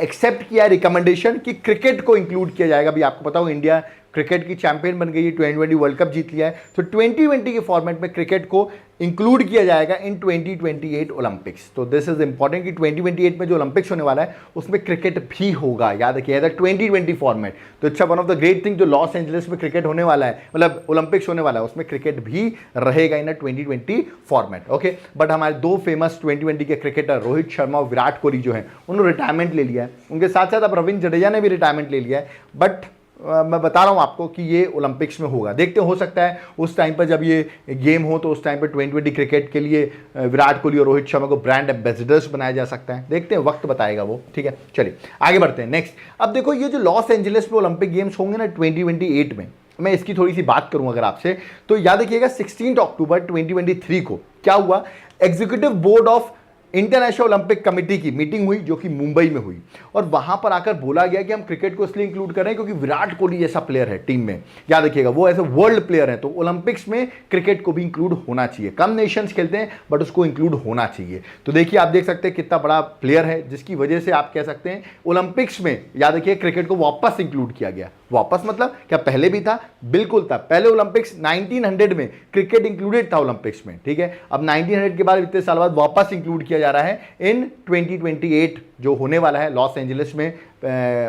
एक्सेप्ट किया रिकमेंडेशन कि क्रिकेट को इंक्लूड किया जाएगा। अभी आपको पता हो इंडिया क्रिकेट की चैंपियन बन गई है, 2020 वर्ल्ड कप जीत लिया है, तो 2020 के फॉर्मेट में क्रिकेट को इंक्लूड किया जाएगा इन 2028 ओलंपिक्स। तो दिस इज इंपॉर्टेंट कि 2028 में जो ओलंपिक्स होने वाला है उसमें क्रिकेट भी होगा, याद रखिएगा 2020 फॉर्मेट। तो अच्छा, one of the great thing जो लॉस एंजलिस में क्रिकेट होने वाला है, मतलब ओलंपिक्स होने वाला है, उसमें क्रिकेट भी रहेगा इन 2020 फॉर्मेट, ओके। बट हमारे दो फेमस 2020 के क्रिकेटर रोहित शर्मा और विराट कोहली जो है उन्होंने रिटायरमेंट ले लिया है, उनके साथ साथ अब रविंद्र जडेजा ने भी रिटायरमेंट ले लिया है। बट मैं बता रहा हूं आपको कि ये ओलंपिक्स में होगा, देखते हो सकता है उस टाइम पर जब ये गेम हो तो उस टाइम पर 2020 क्रिकेट के लिए विराट कोहली और रोहित शर्मा को ब्रांड एम्बेसडर्स बनाया जा सकता है, देखते हैं, वक्त बताएगा वो, ठीक है। चलिए आगे बढ़ते हैं। नेक्स्ट, अब देखो ये जो लॉस एंजलिस में ओलंपिक गेम्स होंगे ना 2028 में, मैं इसकी थोड़ी सी बात करूं अगर आपसे, तो याद रखिएगा 16 अक्टूबर 2023 को क्या हुआ, executive board of international Olympic committee की मीटिंग हुई जो कि मुंबई में हुई, और वहां पर आकर बोला गया कि हम क्रिकेट को इसलिए इंक्लूड कर रहे हैं क्योंकि विराट कोहली जैसा प्लेयर है टीम में, याद रखिएगा वो ऐसे वर्ल्ड प्लेयर है, तो ओलंपिक्स में क्रिकेट को भी इंक्लूड होना चाहिए। कम नेशंस खेलते हैं बट उसको इंक्लूड होना चाहिए। तो देखिए आप देख सकते हैं कितना बड़ा प्लेयर है, जिसकी वजह से आप कह सकते हैं ओलंपिक्स में, याद रखिए, क्रिकेट को वापस इंक्लूड किया गया। वापस मतलब क्या पहले भी था? बिल्कुल था। पहले ओलंपिक्स 1900 में क्रिकेट इंक्लूडेड था ओलंपिक्स में, ठीक है। अब 1900 के बाद इतने साल बाद वापस इंक्लूड किया जा रहा है इन 2028 जो होने वाला है लॉस एंजलिस में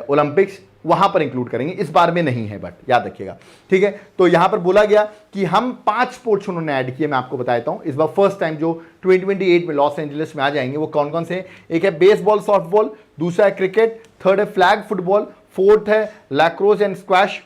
ओलंपिक्स, वहां पर इंक्लूड करेंगे, इस बार में नहीं है, बट याद रखिएगा, ठीक है। तो यहां पर बोला गया कि हम 5 स्पोर्ट्स उन्होंने ऐड किए, मैं आपको बताता हूं इस बार फर्स्ट टाइम जो 2028 में लॉस एंजलिस में आ जाएंगे। वो कौन कौन से? एक है बेसबॉल सॉफ्टबॉल, दूसरा है क्रिकेट, थर्ड है फ्लैग फुटबॉल, फोर्थ है लैक्रोस एंड स्क्वैश,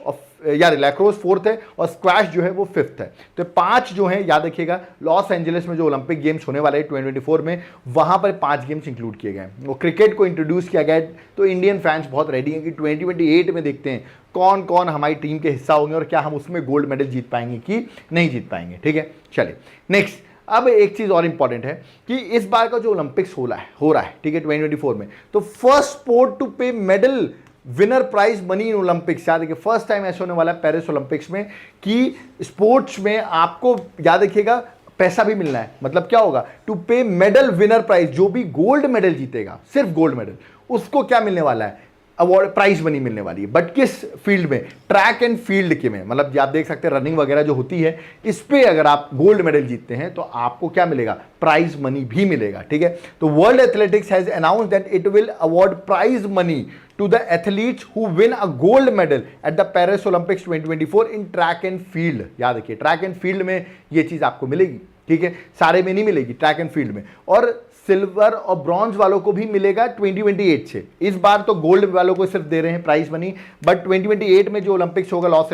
यार लैक्रोस फोर्थ है और स्क्वैश जो है वो फिफ्थ है। तो 5 जो है, याद रखिएगा, लॉस एंजलिस में जो ओलंपिक गेम्स होने वाले हैं 2024 में, वहां पर 5 गेम्स इंक्लूड किए गए हैं। वो क्रिकेट को इंट्रोड्यूस किया गया है, तो इंडियन फैंस बहुत रेडी हैं कि 2028 में देखते हैं कौन कौन हमारी टीम के हिस्सा होंगे और क्या हम उसमें गोल्ड मेडल जीत पाएंगे कि नहीं जीत पाएंगे, ठीक है। चलिए नेक्स्ट, अब एक चीज और इंपॉर्टेंट है कि इस बार का जो ओलंपिक्स हो रहा है, ठीक है, 2024 में, तो first sport to pay medal winner prize money in Olympics, याद रखिए फर्स्ट टाइम ऐसा होने वाला है पेरिस ओलंपिक्स में कि स्पोर्ट्स में आपको, याद रखिएगा, पैसा भी मिलना है। मतलब क्या होगा? To pay medal winner prize, जो भी गोल्ड मेडल जीतेगा, सिर्फ गोल्ड मेडल, उसको क्या मिलने वाला है? अवार्ड प्राइज मनी मिलने वाली है। बट किस फील्ड में? ट्रैक एंड फील्ड के में, मतलब आप देख सकते हैं रनिंग वगैरह जो होती है, इस पे अगर आप गोल्ड मेडल जीतते हैं तो आपको क्या मिलेगा? प्राइज मनी भी मिलेगा। ठीक है, तो World Athletics has announced that it will award prize money to the athletes who win a gold medal at the Paris Olympics 2024 in track and field। याद रखिए, ट्रैक एंड फील्ड में ये चीज आपको मिलेगी। ठीक है, सारे में नहीं मिलेगी, ट्रैक एंड फील्ड में। और सिल्वर और ब्रॉन्ज वालों को भी मिलेगा 2028 से। इस बार तो गोल्ड वालों को सिर्फ दे रहे हैं प्राइज मनी, बट 2028 में जो ओलंपिक्स होगा लॉस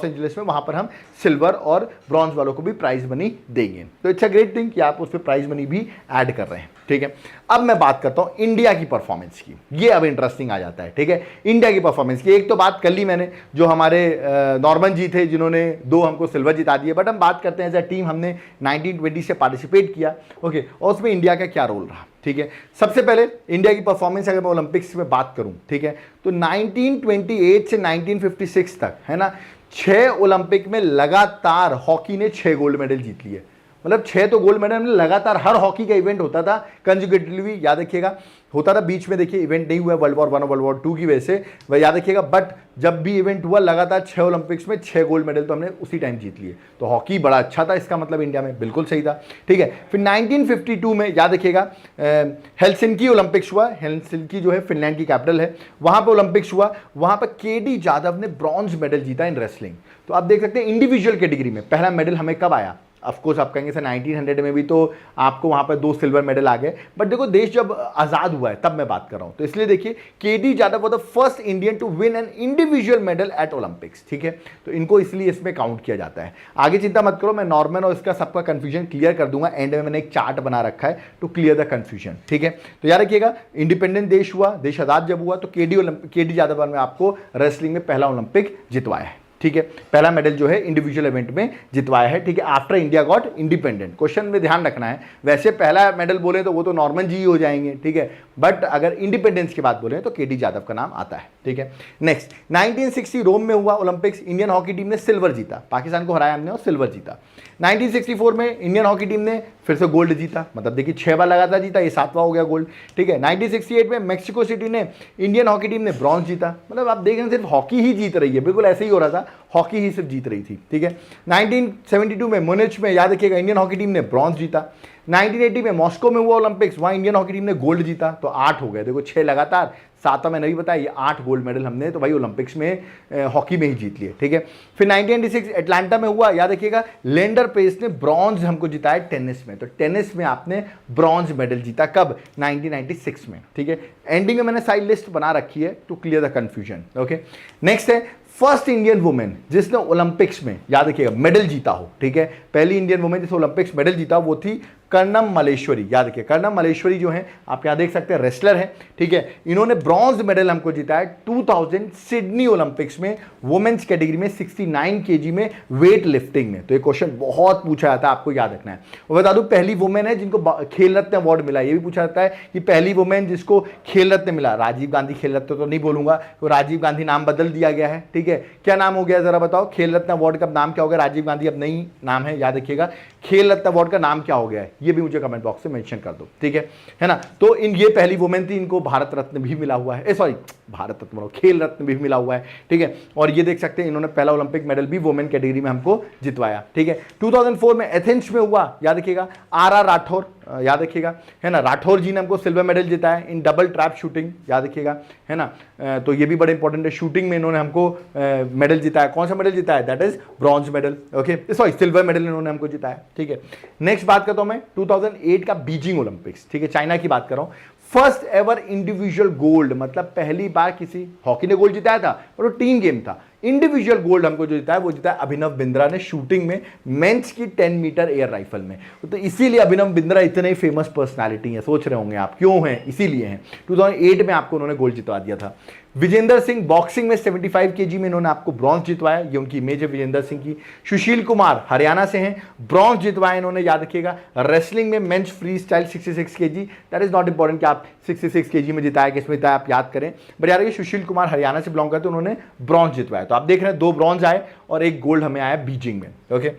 एंजलिस में वहां पर हम सिल्वर और ब्रॉन्ज वालों को भी प्राइज मनी देंगे। तो इट्स अ ग्रेट थिंग कि आप उस पर प्राइज मनी भी ऐड कर रहे हैं। ठीक है, अब मैं बात करता हूं इंडिया की परफॉर्मेंस की। ये अब इंटरेस्टिंग आ जाता है। ठीक है, इंडिया की परफॉर्मेंस की एक तो बात कर ली मैंने, जो हमारे नॉर्मन जी थे जिन्होंने 2 हमको सिल्वर जिता दिए। बट हम बात करते हैं एज अ टीम, हमने 1920 से पार्टिसिपेट किया। ओके, और उसमें इंडिया का क्या रोल रहा? ठीक है, सबसे पहले इंडिया की परफॉर्मेंस अगर मैं ओलंपिक्स में बात करूं, ठीक है, तो 1928 से 1956 तक, है ना, 6 ओलंपिक में लगातार हॉकी ने 6 गोल्ड मेडल जीत लिए। मतलब 6 तो गोल्ड मेडल में लगातार हर हॉकी का इवेंट होता था कंसेक्यूटिवली, याद रखिएगा होता था। बीच में देखिए इवेंट नहीं हुआ वर्ल्ड वॉर 1 और वर्ल्ड वॉर 2 की वजह से, वह याद रखिएगा। बट जब भी इवेंट हुआ लगातार 6 ओलंपिक्स में 6 गोल्ड मेडल तो हमने उसी टाइम जीत लिए। तो हॉकी बड़ा अच्छा था, इसका मतलब इंडिया में बिल्कुल सही था। ठीक है, फिर 1952 में याद रखिएगा हेलसिंकी ओलंपिक्स हुआ। हेलसिंकी जो है फिनलैंड की कैपिटल है, वहां पर ओलंपिक्स हुआ। वहां पर केडी जाधव ने ब्रॉन्ज मेडल जीता इन रेसलिंग। तो आप देख सकते हैं इंडिविजुअल कैटेगरी में पहला मेडल हमें कब आया? ऑफकोर्स आप कहेंगे सर 1900 में भी तो आपको वहां पर 2 सिल्वर मेडल आ गए। बट देखो देश जब आजाद हुआ है तब मैं बात कर रहा हूं, तो इसलिए देखिए KD Jadhav was the first Indian to win an individual medal at Olympics. ठीक है, तो इनको इसलिए इसमें काउंट किया जाता है। आगे चिंता मत करो, मैं नॉर्मन और इसका सबका कंफ्यूजन क्लियर कर दूंगा। एंड में मैंने एक चार्ट बना रखा है टू क्लियर द कंफ्यूजन। ठीक है, तो याद रखिएगा इंडिपेंडेंट देश हुआ, देश आजाद जब हुआ, तो केडी जाधव ने आपको रेसलिंग में पहला ओलंपिक जितवाया है। ठीक है, पहला मेडल जो है इंडिविजुअल इवेंट में जितवाया है। ठीक है, after India got independent. Question में ध्यान रखना है, वैसे पहला मेडल बोले तो वो तो नॉर्मन जी हो जाएंगे। ठीक है, बट अगर इंडिपेंडेंस की बात बोले तो केडी जाधव का नाम आता है। ठीक है, नेक्स्ट 1960 रोम में हुआ ओलंपिक्स। इंडियन हॉकी टीम ने सिल्वर जीता, पाकिस्तान को हराया हमने और सिल्वर जीता। 1964 में इंडियन हॉकी टीम ने फिर से गोल्ड जीता, मतलब देखिए 6 बार लगातार जीता, ये 7वां हो गया गोल्ड। ठीक है, 1968 में मैक्सिको सिटी ने इंडियन हॉकी टीम ने ब्रॉन्ज जीता। मतलब आप देख रहे हैं सिर्फ हॉकी ही जीत रही है, बिल्कुल ऐसे ही हो रहा था, हॉकी ही सिर्फ जीत रही थी। ठीक है, 1972 में मुनिच में याद रखिएगा इंडियन हॉकी टीम ने ब्रॉन्ज जीता। 1980 में मॉस्को में हुआ ओलंपिक्स, वहां इंडियन हॉकी टीम ने गोल्ड जीता। तो 8 हो गए, देखो 6 लगातार, 7वां मैंने भी बताया, ये 8 गोल्ड मेडल हमने तो भाई ओलंपिक्स में हॉकी में ही जीत लिए। ठीक है, फिर 1996 एटलांटा में हुआ, याद रखिएगा लेंडर पेस ने ब्रॉन्ज हमको जिताया टेनिस में। तो टेनिस में आपने ब्रॉन्ज मेडल जीता, कब? 1996 में। ठीक है, एंडिंग में मैंने साइड लिस्ट बना रखी है to clear the confusion. Okay, next है फर्स्ट इंडियन वुमेन जिसने ओलंपिक्स में याद रखिएगा मेडल जीता हो। ठीक है, पहली इंडियन वुमेन जिसने ओलंपिक्स मेडल जीता वो थी कर्णम मलेश्वरी। याद रखिए कर्णम मलेश्वरी जो है आप यहाँ देख सकते हैं रेसलर है। ठीक है, इन्होंने ब्रॉन्ज मेडल हमको जिताया 2000 सिडनी ओलंपिक्स में वुमेन्स कैटेगरी में 69 केजी में वेट लिफ्टिंग में। तो ये क्वेश्चन बहुत पूछा जाता है, आपको याद रखना है। और बता दूं पहली वुमेन है जिनको खेल रत्न अवार्ड मिला, ये भी पूछा जाता है कि पहली वुमेन जिसको खेल रत्न मिला। राजीव गांधी खेल रत्न तो नहीं बोलूंगा, तो राजीव गांधी नाम बदल दिया गया है। ठीक है, क्या नाम हो गया जरा बताओ? खेल रत्न अवार्ड का नाम क्या हो गया? राजीव गांधी अब नई नाम है, याद रखिएगा। खेल रत्न अवार्ड का नाम क्या हो गया है ये भी मुझे कमेंट बॉक्स में मेंशन कर दो। ठीक है ना? तो ये पहली वुमेन थी, इनको भारत रत्न भी मिला हुआ है, सॉरी भारत रत्न खेल रत्न भी मिला हुआ है। ठीक है, और ये देख सकते हैं इन्होंने पहला ओलंपिक मेडल भी वुमेन कैटेगरी में हमको जितवाया। ठीक है, 2004 में एथेंस में हुआ, याद रखिएगा आर राठौर, याद रखिएगा, है ना, राठौर जी ने हमको सिल्वर मेडल जिताया इन डबल ट्रैप शूटिंग, याद रखिएगा, है ना। तो ये भी बड़ा इंपॉर्टेंट है, शूटिंग में इन्होंने हमको मेडल जिताया। कौन सा मेडल जिताया? That is bronze medal. Okay, sorry silver medal इन्होंने हमको जिताया। ठीक है, नेक्स्ट बात करता हूं मैं 2008 का बीजिंग ओलंपिक्स। ठीक है, चाइना की बात कर रहा हूं। फर्स्ट एवर इंडिविजुअल गोल्ड, मतलब पहली बार किसी हॉकी ने गोल्ड जिताया था और वो टीम गेम था। इंडिविजुअल गोल्ड हमको जो जिताया वो जिताया अभिनव बिंद्रा ने शूटिंग में, मेंस की 10 मीटर एयर राइफल में। तो इसीलिए अभिनव बिंद्रा इतने फेमस पर्सनालिटी है, सोच रहे होंगे आप क्यों हैं, इसीलिए हैं। 2008 में आपको उन्होंने गोल्ड जितवा दिया था। विजेंदर सिंह बॉक्सिंग में 75 केजी में इन्होंने आपको ब्रॉन्ज जितवाया, ये उनकी इमेज है विजेंदर सिंह की। सुशील कुमार हरियाणा से हैं, ब्रॉन्ज जितवाया इन्होंने, याद रखिएगा। रेसलिंग में men's freestyle 66 KG, that is not important कि आप 66 केजी में जिताया किसमें जिताया आप याद करें, बट यार ये सुशील कुमार हरियाणा से बिलोंग करते उन्होंने ब्रॉन्ज जितवाया। तो आप देख रहे हैं 2 ब्रॉन्ज आए और 1 गोल्ड हमें आया बीजिंग में। ओके,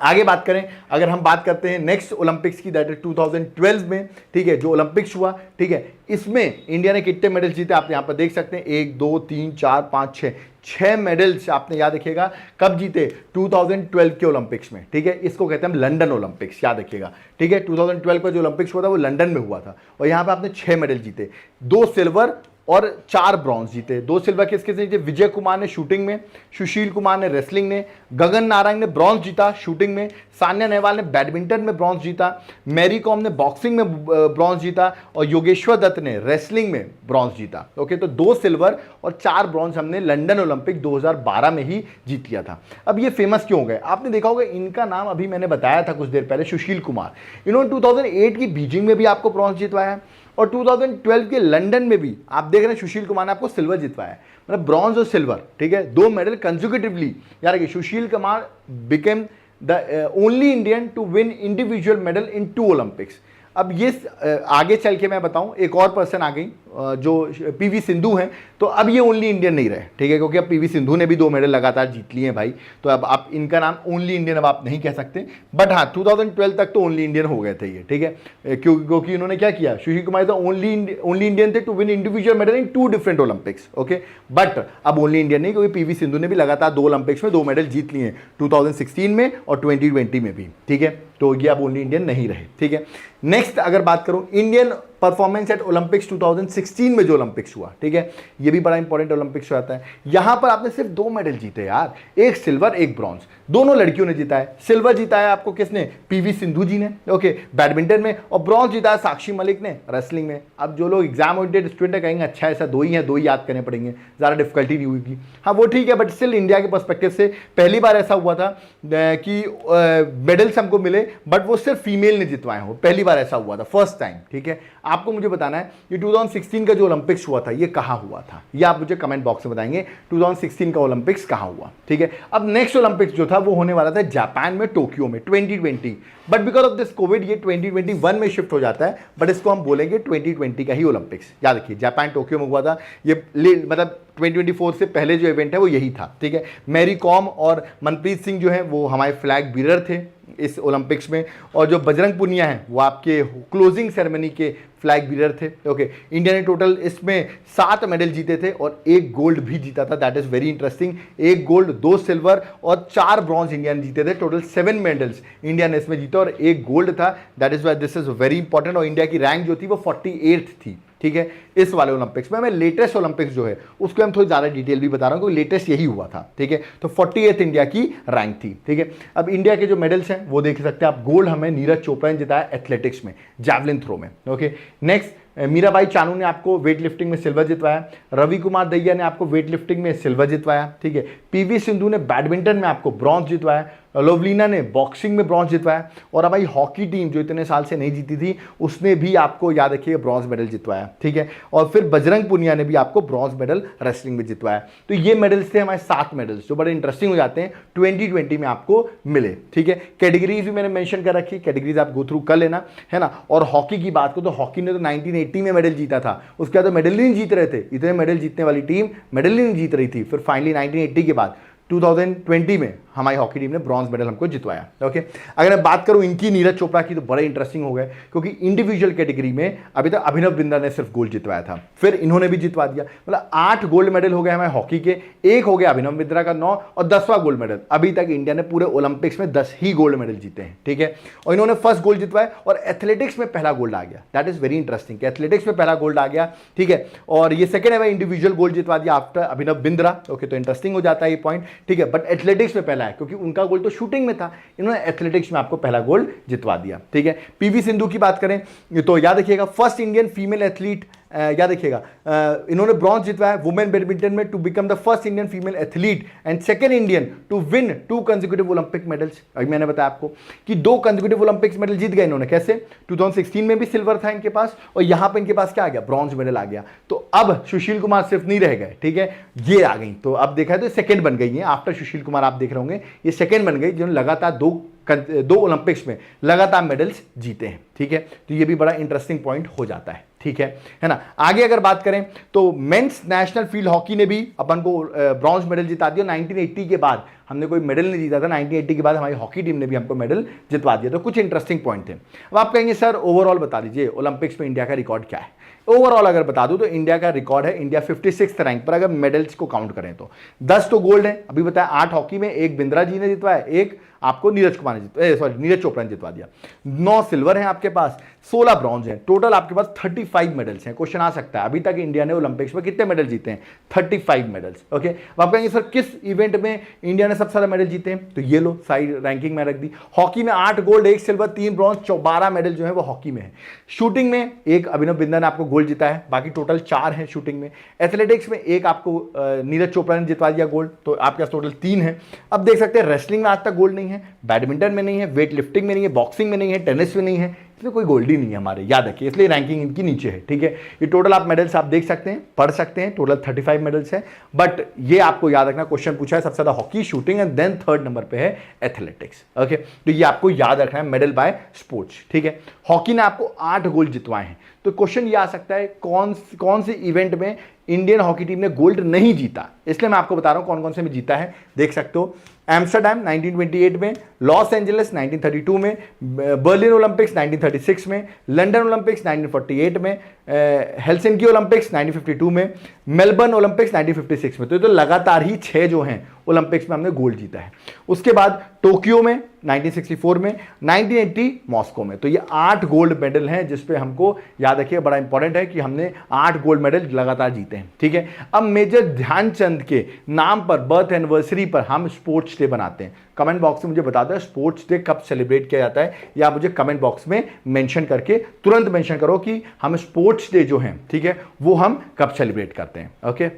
आगे बात करें, अगर हम बात करते हैं नेक्स्ट ओलंपिक्स की, दैट इज 2012 में, ठीक है, जो ओलंपिक्स हुआ, ठीक है, इसमें इंडिया ने कितने मेडल जीते आप यहां पर देख सकते हैं, 1 2 3 4 5 6, 6 मेडल्स आपने याद रखिएगा कब जीते, 2012 के ओलंपिक्स में, ठीक है, इसको कहते हैं हम लंदन ओलंपिक्स, याद रखिएगा, ठीक है, 2012 का जो ओलंपिक्स हुआ था वो लंदन में हुआ था, और यहां पर आपने 6 मेडल जीते, 2 सिल्वर और 4 ब्रॉन्ज जीते। 2 सिल्वर किसके जीते, विजय कुमार ने शूटिंग में, सुशील कुमार ने रेसलिंग में, गगन नारंग ने ब्रॉन्ज जीता शूटिंग में, सान्या नेहवाल ने बैडमिंटन में ब्रॉन्ज जीता, मैरी कॉम ने बॉक्सिंग में ब्रॉन्ज जीता, और योगेश्वर दत्त ने रेसलिंग में ब्रॉन्ज जीता। ओके, तो 2 सिल्वर और 4 ब्रॉन्ज हमने लंदन ओलंपिक 2012 में ही जीत लिया था। अब ये फेमस क्यों हो गए, आपने देखा होगा इनका नाम अभी मैंने बताया था कुछ देर पहले, सुशील कुमार, इन्होंने 2008 की बीजिंग में भी आपको ब्रॉन्ज जितवाया है, और 2012 के लंदन में भी आप देख रहे हैं सुशील कुमार ने आपको सिल्वर जितवाया है, मतलब ब्रॉन्ज और सिल्वर, ठीक है, 2 मेडल कंसेक्यूटिवली। याद रखिए, Sushil Kumar became the only Indian to win individual medal in 2 Olympics. अब ये आगे चल के मैं बताऊं, एक और पर्सन आ गई जो पीवी सिंधु हैं, तो अब ये ओनली इंडियन नहीं रहे, ठीक है, क्योंकि अब पीवी सिंधु ने भी 2 मेडल लगातार जीत लिए हैं भाई, तो अब आप इनका नाम ओनली इंडियन अब आप नहीं कह सकते, बट हाँ 2012 तक तो ओनली इंडियन हो गए थे ये, ठीक है, क्योंकि इन्होंने क्या किया, सुशील कुमार तो ओनली इंडियन थे to win individual medal in 2 different Olympics. Okay, but अब ओनली इंडियन नहीं, क्योंकि पीवी सिंधु ने भी लगातार 2 ओलंपिक्स में 2 मेडल जीत लिए हैं, 2016 में और 2020 में भी, ठीक है, तो ये अब ओनली इंडियन नहीं रहे, ठीक है। नेक्स्ट अगर बात करूं, इंडियन परफॉर्मेंस एट ओलंपिक्स 2016 में जो ओलंपिक्स हुआ, ठीक है, ये भी बड़ा इंपॉर्टेंट ओलंपिक्स रहता है। यहां पर आपने सिर्फ 2 मेडल जीते यार, 1 सिल्वर 1 ब्रॉन्ज, दोनों लड़कियों ने जीता है। सिल्वर जीता है आपको किसने, पीवी सिंधु जी ने, ओके, बैडमिंटन में, और ब्रॉन्ज जीता है साक्षी मलिक ने रेसलिंग में। अब जो लोग एग्जाम ओरिएंटेड स्टूडेंट कहेंगे अच्छा ऐसा 2 ही है, 2 ही याद करने पड़ेंगे, ज़्यादा डिफिकल्टी नहीं होगी, हाँ वो ठीक है, बट स्टिल इंडिया के पर्सपेक्टिव से पहली बार ऐसा हुआ था कि मेडल्स हमको मिले, बट वो सिर्फ फीमेल ने जितवाए हो, पहली बार ऐसा हुआ था, फर्स्ट टाइम, ठीक है। आपको मुझे बताना है ये 2016 का जो ओलंपिक्स हुआ था ये कहां हुआ था, ये आप मुझे कमेंट बॉक्स में बताएंगे 2016 का ओलंपिक्स कहां हुआ, ठीक है। अब नेक्स्ट ओलंपिक्स जो था वो होने वाला था जापान में, टोक्यो में 2020, but because of this Covid ये 2021 में शिफ्ट हो जाता है, बट इसको हम बोलेंगे 2020 का ही ओलंपिक्स। याद रखिए, जापान टोक्यो में हुआ था ये, मतलब 2024 से पहले जो इवेंट है वो यही था, ठीक है। मैरी कॉम और मनप्रीत सिंह जो है वो हमारे फ्लैग बीरर थे इस ओलंपिक्स में, और जो बजरंग पुनिया हैं वो आपके क्लोजिंग सेरेमनी के फ्लैग बीरर थे। ओके, इंडिया ने टोटल इसमें 7 मेडल जीते थे और 1 गोल्ड भी जीता था, that is very interesting. 1 gold, 2 silver और 4 ब्रॉन्ज इंडिया ने जीते थे, टोटल 7 मेडल्स इंडिया ने इसमें जीता और 1 गोल्ड था, that is why this is very important. और इंडिया की रैंक जो थी वो 48th थी, ठीक है, इस वाले ओलंपिक्स में। मैं लेटेस्ट ओलंपिक्स जो है उसको हम थोड़ी ज़्यादा डिटेल भी बता रहा हूँ क्योंकि लेटेस्ट यही हुआ था, ठीक है। तो 48th इंडिया की रैंक थी, ठीक है। अब इंडिया के जो मेडल्स हैं वो देख सकते हैं आप। गोल्ड हमें नीरज चोपड़ा ने जिताया एथलेटिक्स में, जैवलिन थ्रो में, ओके। नेक्स्ट मीराबाई चानू ने आपको वेट लिफ्टिंग में सिल्वर जितवाया, रवि कुमार दहिया ने आपको वेट लिफ्टिंग में सिल्वर जितवाया, ठीक है। पीवी सिंधु ने बैडमिंटन में आपको ब्रॉन्ज जितवाया, लोवलीना ने बॉक्सिंग में ब्रॉन्ज जितवाया, और हमारी हॉकी टीम जो इतने साल से नहीं जीती थी उसने भी आपको याद रखिए ब्रॉन्ज मेडल जितवाया, ठीक है। और फिर बजरंग पुनिया ने भी आपको ब्रॉन्ज मेडल रेसलिंग में जितवाया। तो ये मेडल्स थे हमारे 7 मेडल्स जो बड़े इंटरेस्टिंग हो जाते हैं 2020 में आपको मिले, ठीक है। कैटेगरीज भी मैंने मेंशन कर रखी, कैटेगरीज आप गो थ्रू कर लेना, है ना। और हॉकी की बात को तो हॉकी ने तो 1980 में मेडल जीता था, उसके बाद तो मेडल ही नहीं जीत रहे थे, इतने मेडल जीतने वाली टीम मेडल ही नहीं जीत रही थी। फिर फाइनली 1980 के बाद 2020 में हमारी हॉकी टीम ने ब्रॉन्ज मेडल हमको जितवाया, ओके। अगर मैं बात करूं इनकी, नीरज चोपड़ा की, तो बड़े इंटरेस्टिंग हो गए क्योंकि इंडिविजुअल कैटेगरी में अभी तक अभिनव बिंद्रा ने सिर्फ गोल्ड जितवाया था, फिर इन्होंने भी जितवा दिया, मतलब 8 गोल्ड मेडल हो गए हमारे हॉकी के, 1 हो गया अभिनव बिंद्रा का 9 और 10वां गोल्ड मेडल। अभी तक इंडिया ने पूरे ओलंपिक्स में 10 ही गोल्ड मेडल जीते हैं, ठीक है। और इन्होंने फर्स्ट गोल्ड जितवाया और एथलेटिक्स में पहला गोल्ड आ गया, that is very interesting, athletics में पहला गोल्ड आ गया, ठीक है। और ये सेकंड है इंडिविजुअल गोल्ड जितवा दिया आफ्टर अभिनव बिंद्रा, ओके। तो इंटरेस्टिंग हो जाता है ये पॉइंट, ठीक है। बट एथलेटिक्स में पहला है क्योंकि उनका गोल्ड तो शूटिंग में था, इन्होंने एथलेटिक्स में आपको पहला गोल्ड जितवा दिया, ठीक है। पीवी सिंधु की बात करें तो याद रखिएगा फर्स्ट इंडियन फीमेल एथलीट, याद रखिएगा इन्होंने ब्रॉन्ज जितवाया वुमेन बैडमिंटन में to become the first Indian female athlete and second Indian to win 2 consecutive Olympic medals. अभी मैंने बताया आपको कि 2 कंसेक्यूटिव ओलंपिक्स मेडल जीत गए इन्होंने, कैसे 2016 में भी सिल्वर था इनके पास और यहां पे इनके पास क्या आ गया, ब्रॉन्ज मेडल आ गया। तो अब सुशील कुमार सिर्फ नहीं रह गए, ठीक है, ये आ गई। तो अब देखा है तो सेकंड बन गई है आफ्टर सुशील कुमार, आप देख रहे होंगे ये सेकंड बन गई जिन्होंने लगातार 2 ओलंपिक्स में लगातार मेडल्स जीते हैं, ठीक है। तो ये भी बड़ा इंटरेस्टिंग पॉइंट हो जाता है। ठीक है ना। आगे अगर बात करें तो मेंस नेशनल फील्ड हॉकी ने भी अपन को ब्रॉन्ज मेडल जिता दिया। 1980 के बाद हमने कोई मेडल नहीं जीता था, 1980 के बाद हमारी हॉकी टीम ने भी हमको मेडल जितवा दिया। तो कुछ इंटरेस्टिंग पॉइंट थे। अब आप कहेंगे सर ओवरऑल बता दीजिए ओलंपिक्स में इंडिया का रिकॉर्ड क्या है। ओवरऑल अगर बता दूं तो इंडिया का रिकॉर्ड है, इंडिया 56 रैंक पर अगर मेडल्स को काउंट करें तो 10 तो गोल्ड है, अभी बताया 8 हॉकी में, एक बिंद्रा जी ने जितवाया, एक आपको नीरज चोपड़ा ने जितवा दिया। 9 सिल्वर है आपके पास, 16 ब्रॉन्ज है, टोटल आपके पास 35 मेडल्स हैं। क्वेश्चन आ सकता है अभी तक इंडिया ने ओलंपिक्स में कितने मेडल जीते हैं, 35 मेडल्स। ओके, अब आप कहेंगे सर किस इवेंट में इंडिया ने सबसे ज्यादा मेडल जीते हैं, तो ये लो साइड रैंकिंग में रख दी। हॉकी में 8 गोल्ड, 1 सिल्वर, 3 ब्रॉन्ज, 12 मेडल जो है वो हॉकी में है। शूटिंग में एक अभिनव बिंद्रा ने आपको गोल्ड जीता है, बाकी टोटल 4 है शूटिंग में। एथलेटिक्स में एक आपको नीरज चोपड़ा ने जितवा दिया गोल्ड, तो आपके पास टोटल 3 है। अब देख सकते हैं रेसलिंग में आज तक गोल्ड नहीं है, बैडमिंटन में नहीं है, वेट लिफ्टिंग में नहीं है, बॉक्सिंग में नहीं है, टेनिस में नहीं है, इसमें कोई गोल्ड ही नहीं है हमारे, याद रखिए, इसलिए रैंकिंग इनकी नीचे है। ठीक है, ये टोटल आप मेडल्स आप देख सकते हैं, पढ़ सकते हैं, टोटल 35 मेडल्स है। बट ये आपको याद रखना, क्वेश्चन पूछा है सबसे ज्यादा hockey, shooting and then 3rd number पे है एथलेटिक्स। ओके, तो ये आपको याद रखना है, मेडल बाय स्पोर्ट्स। ठीक है, हॉकी ने आपको 8 गोल्ड जितवाए हैं। तो क्वेश्चन ये आ सकता है कौन से इवेंट में इंडियन हॉकी टीम ने गोल्ड नहीं जीता, इसलिए मैं आपको बता रहा हूं कौन कौन से में जीता है। देख सकते हो, एम्स्टरडैम 1928 में, लॉस एंजलिस 1932 में, बर्लिन ओलंपिक्स 1936 में, लंदन ओलंपिक्स 1948 में, हेलसिंकी ओलंपिक्स 1952 में, मेलबर्न ओलंपिक्स 1956 में। तो लगातार ही 6 जो हैं ओलंपिक्स में हमने गोल्ड जीता है। उसके बाद टोक्यो में 1964 में, 1980 मॉस्को में। तो ये 8 गोल्ड मेडल हैं, जिसपे हमको याद रखिए, बड़ा इंपॉर्टेंट है कि हमने 8 गोल्ड मेडल लगातार जीते हैं। ठीक है, अब मेजर ध्यानचंद के नाम पर बर्थ एनिवर्सरी पर हम स्पोर्ट्स डे बनाते हैं। कमेंट बॉक्स में मुझे बता दो स्पोर्ट्स डे कब सेलिब्रेट किया जाता है, या मुझे कमेंट बॉक्स में मेंशन करके तुरंत मेंशन करो कि हम स्पोर्ट्स डे जो है, ठीक है, वो हम कब सेलिब्रेट करते हैं। ओके,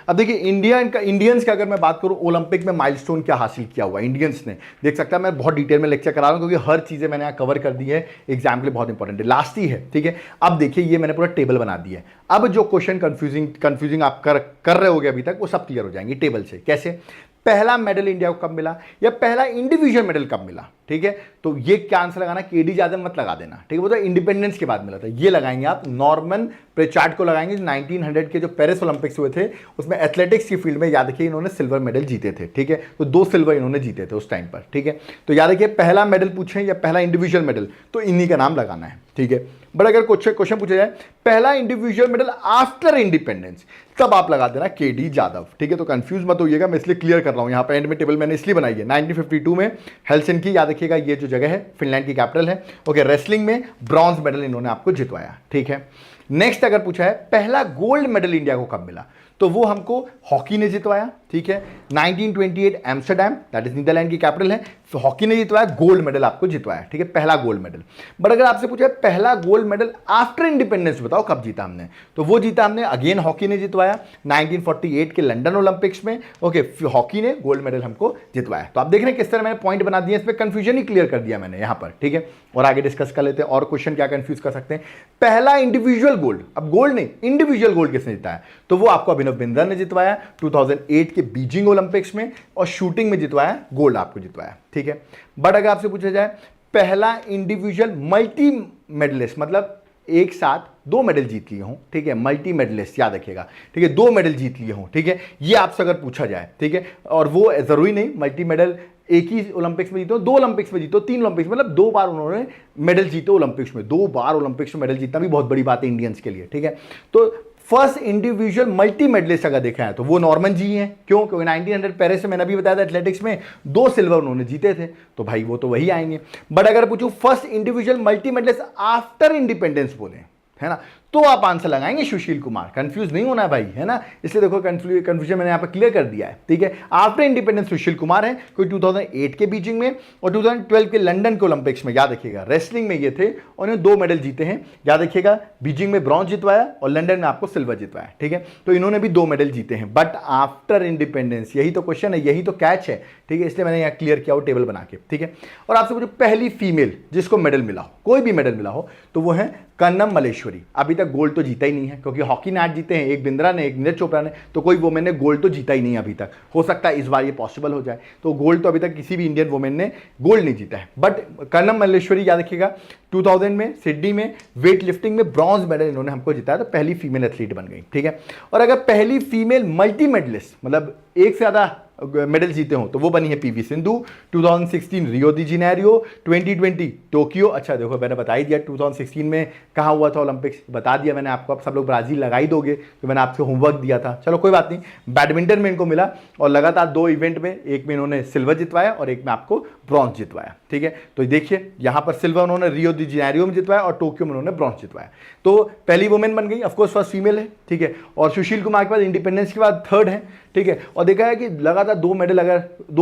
अब देखिए इंडियंस का अगर मैं बात करूं, ओलंपिक में माइलस्टोन क्या हासिल किया हुआ इंडियंस ने, देख सकता है। मैं बहुत डिटेल में लेक्चर करा रहा हूं क्योंकि हर चीजें मैंने यहाँ कवर कर दी है, एग्जाम के लिए बहुत इंपॉर्टेंट है, लास्ट ही है। ठीक है, अब देखिए ये मैंने पूरा टेबल बना दिया है। अब जो क्वेश्चन कंफ्यूजिंग आप कर रहे होगे अभी तक, वो सब क्लियर हो जाएंगे टेबल से। कैसे, पहला मेडल इंडिया को कब मिला, या पहला इंडिविजुअल मेडल कब मिला। ठीक है, तो ये क्या आंसर लगाना, केडी यादव मत लगा देना। ठीक है, वो तो इंडिपेंडेंस के बाद मिला था, ये लगाएंगे आप। नॉर्मन प्रेचार्ड को लगाएंगे। 1900 के जो पेरिस ओलंपिक्स हुए थे, उसमें एथलेटिक्स की फील्ड में याद रखिए इन्होंने सिल्वर मेडल जीते थे। ठीक है, तो 2 सिल्वर इन्होंने जीते थे उस टाइम पर। ठीक है, तो याद रखिए पहला मेडल पूछे या पहला इंडिविजुअल मेडल, तो इन्हीं का नाम लगाना है। ठीक है, बट अगर क्वेश्चन पूछा जाए पहला इंडिविजुअल मेडल आफ्टर इंडिपेंडेंस, तब आप लगा देना केडी यादव। ठीक है, तो कंफ्यूज मत होइएगा, मैं इसलिए क्लियर कर रहा हूं। यहाँ पे एंड में टेबल मैंने इसलिए बनाई है। 1952 में हेलसिंकी, याद रखिएगा ये जो जगह है फिनलैंड की कैपिटल है। ओके, रेसलिंग में ब्रॉन्ज मेडल इन्होंने आपको जितवाया। ठीक है, नेक्स्ट अगर पूछा है पहला गोल्ड मेडल इंडिया को कब मिला, तो वो हमको हॉकी ने जितवाया। ठीक है, 1928 एम्स्टरडैम, दैट इज नीदरलैंड की कैपिटल है, तो हॉकी ने जितवाया, गोल्ड मेडल आपको जितवाया। ठीक है, पहला गोल्ड मेडल। बट अगर आपसे पूछा पहला गोल्ड मेडल आफ्टर इंडिपेंडेंस बताओ कब जीता हमने, तो वो जीता हमने अगेन हॉकी ने जितवाया 1948 के लंदन ओलंपिक्स में। ओके, हॉकी ने गोल्ड मेडल हमको जितवाया। तो आप देख रहे हैं किस तरह मैंने पॉइंट बना दिए, इसमें कंफ्यूजन ही क्लियर कर दिया मैंने यहाँ पर। ठीक है, और आगे डिस्कस कर लेते हैं और क्वेश्चन क्या कंफ्यूज कर सकते हैं। पहला इंडिविजुअल गोल्ड, अब गोल्ड नहीं इंडिविजुअल गोल्ड किसने जिताया, तो वो आपको अभिनव बिंद्रा ने जितवाया 2008 के बीजिंग ओलंपिक्स में, और शूटिंग में जितवाया, गोल्ड आपको जितवाया। ठीक है, बट अगर आपसे पूछा जाए पहला इंडिविजुअल मल्टी मेडलिस्ट, मतलब एक साथ 2 मेडल जीत लिए हों, ठीक है, मल्टी मेडलिस्ट याद रखिएगा। ठीक है, 2 मेडल जीत लिए हों, ठीक है, ये आपसे अगर पूछा जाए, ठीक है, और वो जरूरी नहीं मल्टी मेडल एक ही ओलंपिक्स में जीतो, 2 ओलंपिक्स में जीतो, 3 ओलंपिक्स, मतलब 2 बार उन्होंने मेडल जीते ओलंपिक्स में। 2 बार ओलंपिक्स में मेडल जीतना भी बहुत बड़ी बात है इंडियंस के लिए। ठीक है, तो फर्स्ट इंडिविजुअल मल्टी मेडलिस्ट अगर देखा है तो वो नॉर्मन जी हैं। क्यों, क्योंकि 1900 पेरिस से मैंने अभी बताया था एथलेटिक्स में 2 सिल्वर उन्होंने जीते थे, तो भाई वो तो वही आएंगे। बट अगर पूछूं first individual multi medalist after independence बोले, है ना, तो आप आंसर लगाएंगे सुशील कुमार। कंफ्यूज नहीं होना भाई, है ना, इसलिए देखो कंफ्यूजन मैंने यहाँ पे क्लियर कर दिया है। ठीक है, आफ्टर इंडिपेंडेंस सुशील कुमार है, कोई 2008 के बीजिंग में और 2012 के लंदन के ओलंपिक्स में, याद रखिएगा रेसलिंग में ये थे और इन्होंने 2 मेडल जीते हैं। याद रखिएगा बीजिंग में ब्रॉन्ज जितवाया और लंदन में आपको सिल्वर जितवाया। ठीक है, तो इन्होंने भी 2 मेडल जीते हैं, बट आफ्टर इंडिपेंडेंस, यही तो क्वेश्चन है, यही तो कैच है। ठीक है, इसलिए मैंने यहाँ क्लियर किया वो टेबल बना के। ठीक है, और आपसे पूछो पहली फीमेल जिसको मेडल मिला हो, कोई भी मेडल मिला हो, तो वो है कन्नम मल्लेश्वरी। अभी तक तक गोल्ड तो जीता ही नहीं है, क्योंकि हॉकी ने आज जीते हैं, एक बिंद्रा ने, एक नीरज चोपड़ा ने, तो कोई वुमेन ने गोल्ड तो जीता ही नहीं अभी तक। हो सकता है इस बार ये पॉसिबल हो जाए। तो गोल्ड तो अभी तक किसी भी इंडियन वुमेन ने गोल्ड नहीं जीता है। बट कर्णम मल्लेश्वरी याद रखिएगा 2000 में सिडनी में वेट लिफ्टिंग में ब्रॉन्ज मेडल इन्होंने हमको जिताया, तो पहली फीमेल एथलीट बन गई, ठीक है। और अगर पहली फीमेल मल्टी मेडलिस्ट, मतलब एक से ज़्यादा मेडल जीते हो, तो वो बनी है पीवी सिंधु। 2016 रियो दी जेनेरियो, 2020 टोक्यो। अच्छा देखो मैंने बता ही दिया 2016 में कहाँ हुआ था ओलंपिक्स, बता दिया मैंने आपको। अब सब लोग ब्राजील लगा ही दोगे, तो मैंने आपसे होमवर्क दिया था, चलो कोई बात नहीं। बैडमिंटन में इनको मिला, और लगातार 2 इवेंट में, एक में इन्होंने सिल्वर जितवाया और एक में आपको ब्रॉन्ज जितवाया, ठीक है। तो देखिए यहाँ पर सिल्वर उन्होंने रियो दी जेनेरियो में जितवाया और टोक्यो में उन्होंने ब्रॉन्ज जितवाया। तो पहली वुमेन बन गई, ऑफकोर्स फर्स्ट फीमेल है, ठीक है। और सुशील कुमार के बाद इंडिपेंडेंस के बाद थर्ड है, ठीक है। और देखा है कि लगातार 2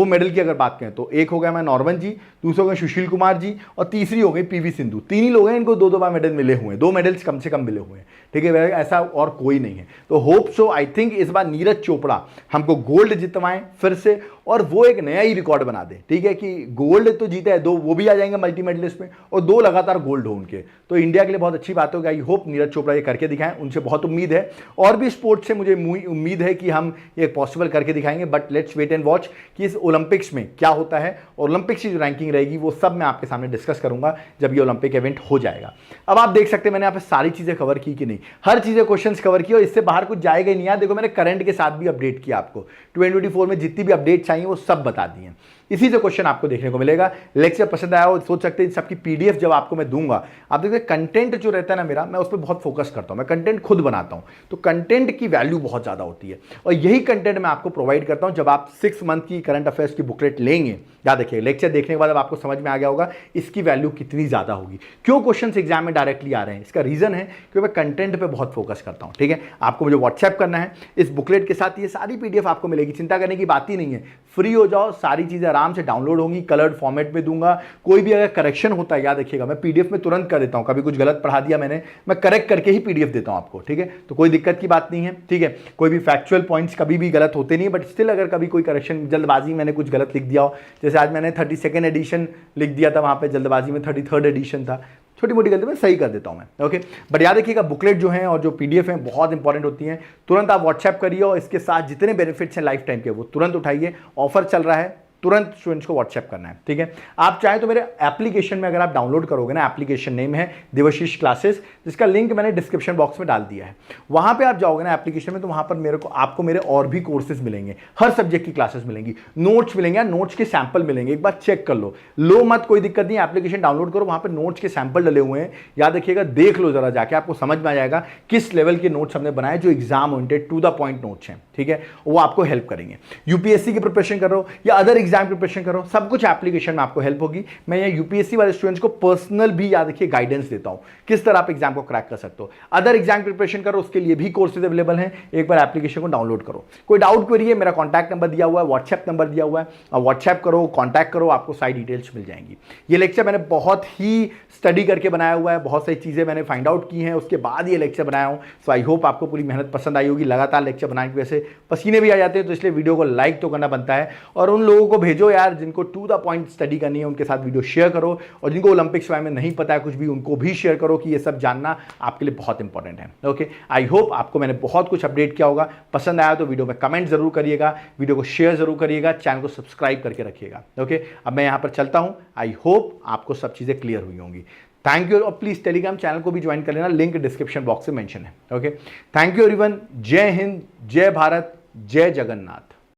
मेडल की अगर बात करें, तो एक हो गया मैं नॉर्मन जी, दूसरा हो गए सुशील कुमार जी, और तीसरी हो गई पीवी सिंधु। 3 ही लोग हैं इनको 2 बार मेडल मिले हुए हैं, 2 मेडल्स कम से कम मिले हुए हैं, ठीक है। ऐसा और कोई नहीं है। तो होप सो, आई थिंक इस बार नीरज चोपड़ा हमको गोल्ड जितवाएं फिर से, और वो एक नया ही रिकॉर्ड बना दे, ठीक है, कि गोल्ड तो जीता है 2, वो भी आ जाएंगे मल्टी मेडलिस्ट में, और 2 लगातार गोल्ड हो उनके, तो इंडिया के लिए बहुत अच्छी बात होगी। आई होप नीरज चोपड़ा ये करके दिखाएं, उनसे बहुत उम्मीद है। और भी स्पोर्ट्स से मुझे उम्मीद है कि हम ये पॉसिबल करके दिखाएंगे, but let's wait and watch कि इस ओलंपिक्स में क्या होता है। ओलंपिक्स की जो रैंकिंग रहेगी वो सब मैं आपके सामने डिस्कस करूंगा जब ये ओलंपिक इवेंट हो जाएगा। अब आप देख सकते हैं मैंने यहाँ पे सारी चीजें कवर की कि नहीं, हर चीजें क्वेश्चंस कवर की, और इससे बाहर कुछ जाएगा ही नहीं यार। देखो मैंने करंट के साथ भी अपडेट किया आपको, 2024 में जितनी भी अपडेट्स आई वो सब बता दी हैं। इसी से क्वेश्चन आपको देखने को मिलेगा। लेक्चर पसंद आया हो, सोच सकते हैं सबकी पीडीएफ जब आपको मैं दूंगा, आप देखते हैं कंटेंट जो रहता है ना मेरा, मैं उस पर बहुत फोकस करता हूं, मैं कंटेंट खुद बनाता हूं, तो कंटेंट की वैल्यू बहुत ज्यादा होती है, और यही कंटेंट मैं आपको प्रोवाइड करता हूं जब आप 6 मंथ की करंट अफेयर्स की बुकलेट लेंगे। याद रखिए, लेक्चर देखने के बाद अब आपको समझ में आ गया होगा इसकी वैल्यू कितनी ज्यादा होगी, क्यों क्वेश्चन एग्जाम में डायरेक्टली आ रहे हैं। इसका रीजन है कि मैं कंटेंट पे बहुत फोकस करता हूं, ठीक है। आपको मुझे व्हाट्सएप करना है, इस बुकलेट के साथ ये सारी पीडीएफ आपको मिलेगी, चिंता करने की बात ही नहीं है। फ्री हो जाओ, सारी चीजें आराम से डाउनलोड होंगी, कलर्ड फॉर्मेट में दूंगा। कोई भी अगर करेक्शन होता है, याद रखिएगा मैं पीडीएफ में तुरंत कर देता हूं, कभी कुछ गलत पढ़ा दिया मैंने, मैं करेक्ट करके ही पीडीएफ देता हूं आपको, ठीक है। तो कोई दिक्कत की बात नहीं है, ठीक है। कोई भी फैक्चुअल पॉइंट्स कभी भी गलत होते नहीं है, बट स्टिल अगर कभी कोई करेक्शन, जल्दबाजी मैंने कुछ गलत लिख दिया हो, जैसे आज मैंने 32nd एडिशन लिख दिया था, वहां पे जल्दबाजी में 33rd एडिशन था, छोटी मोटी गलती में सही कर देता हूं मैं, ओके। बट याद रखिएगा बुकलेट जो है और जो पीडीएफ है बहुत इंपॉर्टेंट होती हैं। तुरंत आप व्हाट्सएप करिए, और इसके साथ जितने बेनिफिट्स हैं लाइफ टाइम के वो तुरंत उठाइए। ऑफर चल रहा है, तुरंत स्टूडेंट्स को व्हाट्सएप करना है, ठीक है। आप चाहे तो मेरे एप्लीकेशन में अगर आप डाउनलोड करोगे ना, एप्लीकेशन नेम है देवाशीष क्लासेस, जिसका लिंक मैंने डिस्क्रिप्शन बॉक्स में डाल दिया है। वहां पे आप जाओगे ना एप्लीकेशन में, तो वहां पर आपको मेरे और भी कोर्सेज मिलेंगे, हर सब्जेक्ट की क्लासेस मिलेंगी, नोट्स मिलेंगे, नोट्स के सैंपल मिलेंगे। एक बार चेक कर लो मत, कोई दिक्कत नहीं, एप्लीकेशन डाउनलोड करो, वहां पर नोट्स के सैंपल डले हुए हैं, याद रखिएगा, देख लो जरा जाके, आपको समझ में आ जाएगा किस लेवल के नोट्स हमने बनाए जो exam oriented to the point notes हैं, ठीक है। वो आपको हेल्प करेंगे। यूपीएससी की प्रिपरेशन कर रहे हो या अदर एग्जाम प्रिपरेशन करो, सब कुछ एप्लीकेशन में आपको हेल्प होगी। मैं ये यूपीएससी वाले स्टूडेंट्स को पर्सनल भी याद रखिए गाइडेंस देता हूं, किस तरह आप एग्जाम को क्रैक कर सकते हो। अदर एग्जाम प्रिपरेशन करो, उसके लिए भी कोर्सेज अवेलेबल हैं, एक बार एप्लीकेशन को डाउनलोड करो। कोई डाउट क्वेरी है, मेरा कॉन्टैक्ट नंबर दिया हुआ है, व्हाट्सएप नंबर दिया हुआ है, और व्हाट्सएप करो, कॉन्टैक्ट करो, आपको सारी डिटेल्स मिल जाएंगी। ये लेक्चर मैंने बहुत ही स्टडी करके बनाया हुआ है, बहुत सारी चीजें मैंने फाइंड आउट की हैं, उसके बाद ये लेक्चर बनाया हूं। सो आई होप आपको पूरी मेहनत पसंद आई होगी। लगातार लेक्चर बनाने की वजह से पसीने भी आ जाते हैं, तो इसलिए वीडियो को लाइक तो करना बनता है, और उन लोगों को भेजो यार जिनको टू द पॉइंट स्टडी करनी है, उनके साथ वीडियो शेयर करो, और जिनको ओलंपिक्स के बारे में नहीं पता है कुछ भी, उनको भी शेयर करो कि ये सब जानना आपके लिए बहुत इंपॉर्टेंट है, ओके। आई होप आपको मैंने बहुत कुछ अपडेट किया होगा। पसंद आया तो वीडियो में कमेंट जरूर करिएगा, वीडियो को शेयर जरूर करिएगा, चैनल को सब्सक्राइब करके रखिएगा, ओके। अब मैं यहां पर चलता हूं। आई होप आपको सब चीजें क्लियर हुई होंगी। थैंक यू, और प्लीज टेलीग्राम चैनल को भी ज्वाइन कर लेना, लिंक डिस्क्रिप्शन बॉक्स में मेंशन है, ओके। Thank you everyone. जय हिंद, जय भारत, जय जगन्नाथ।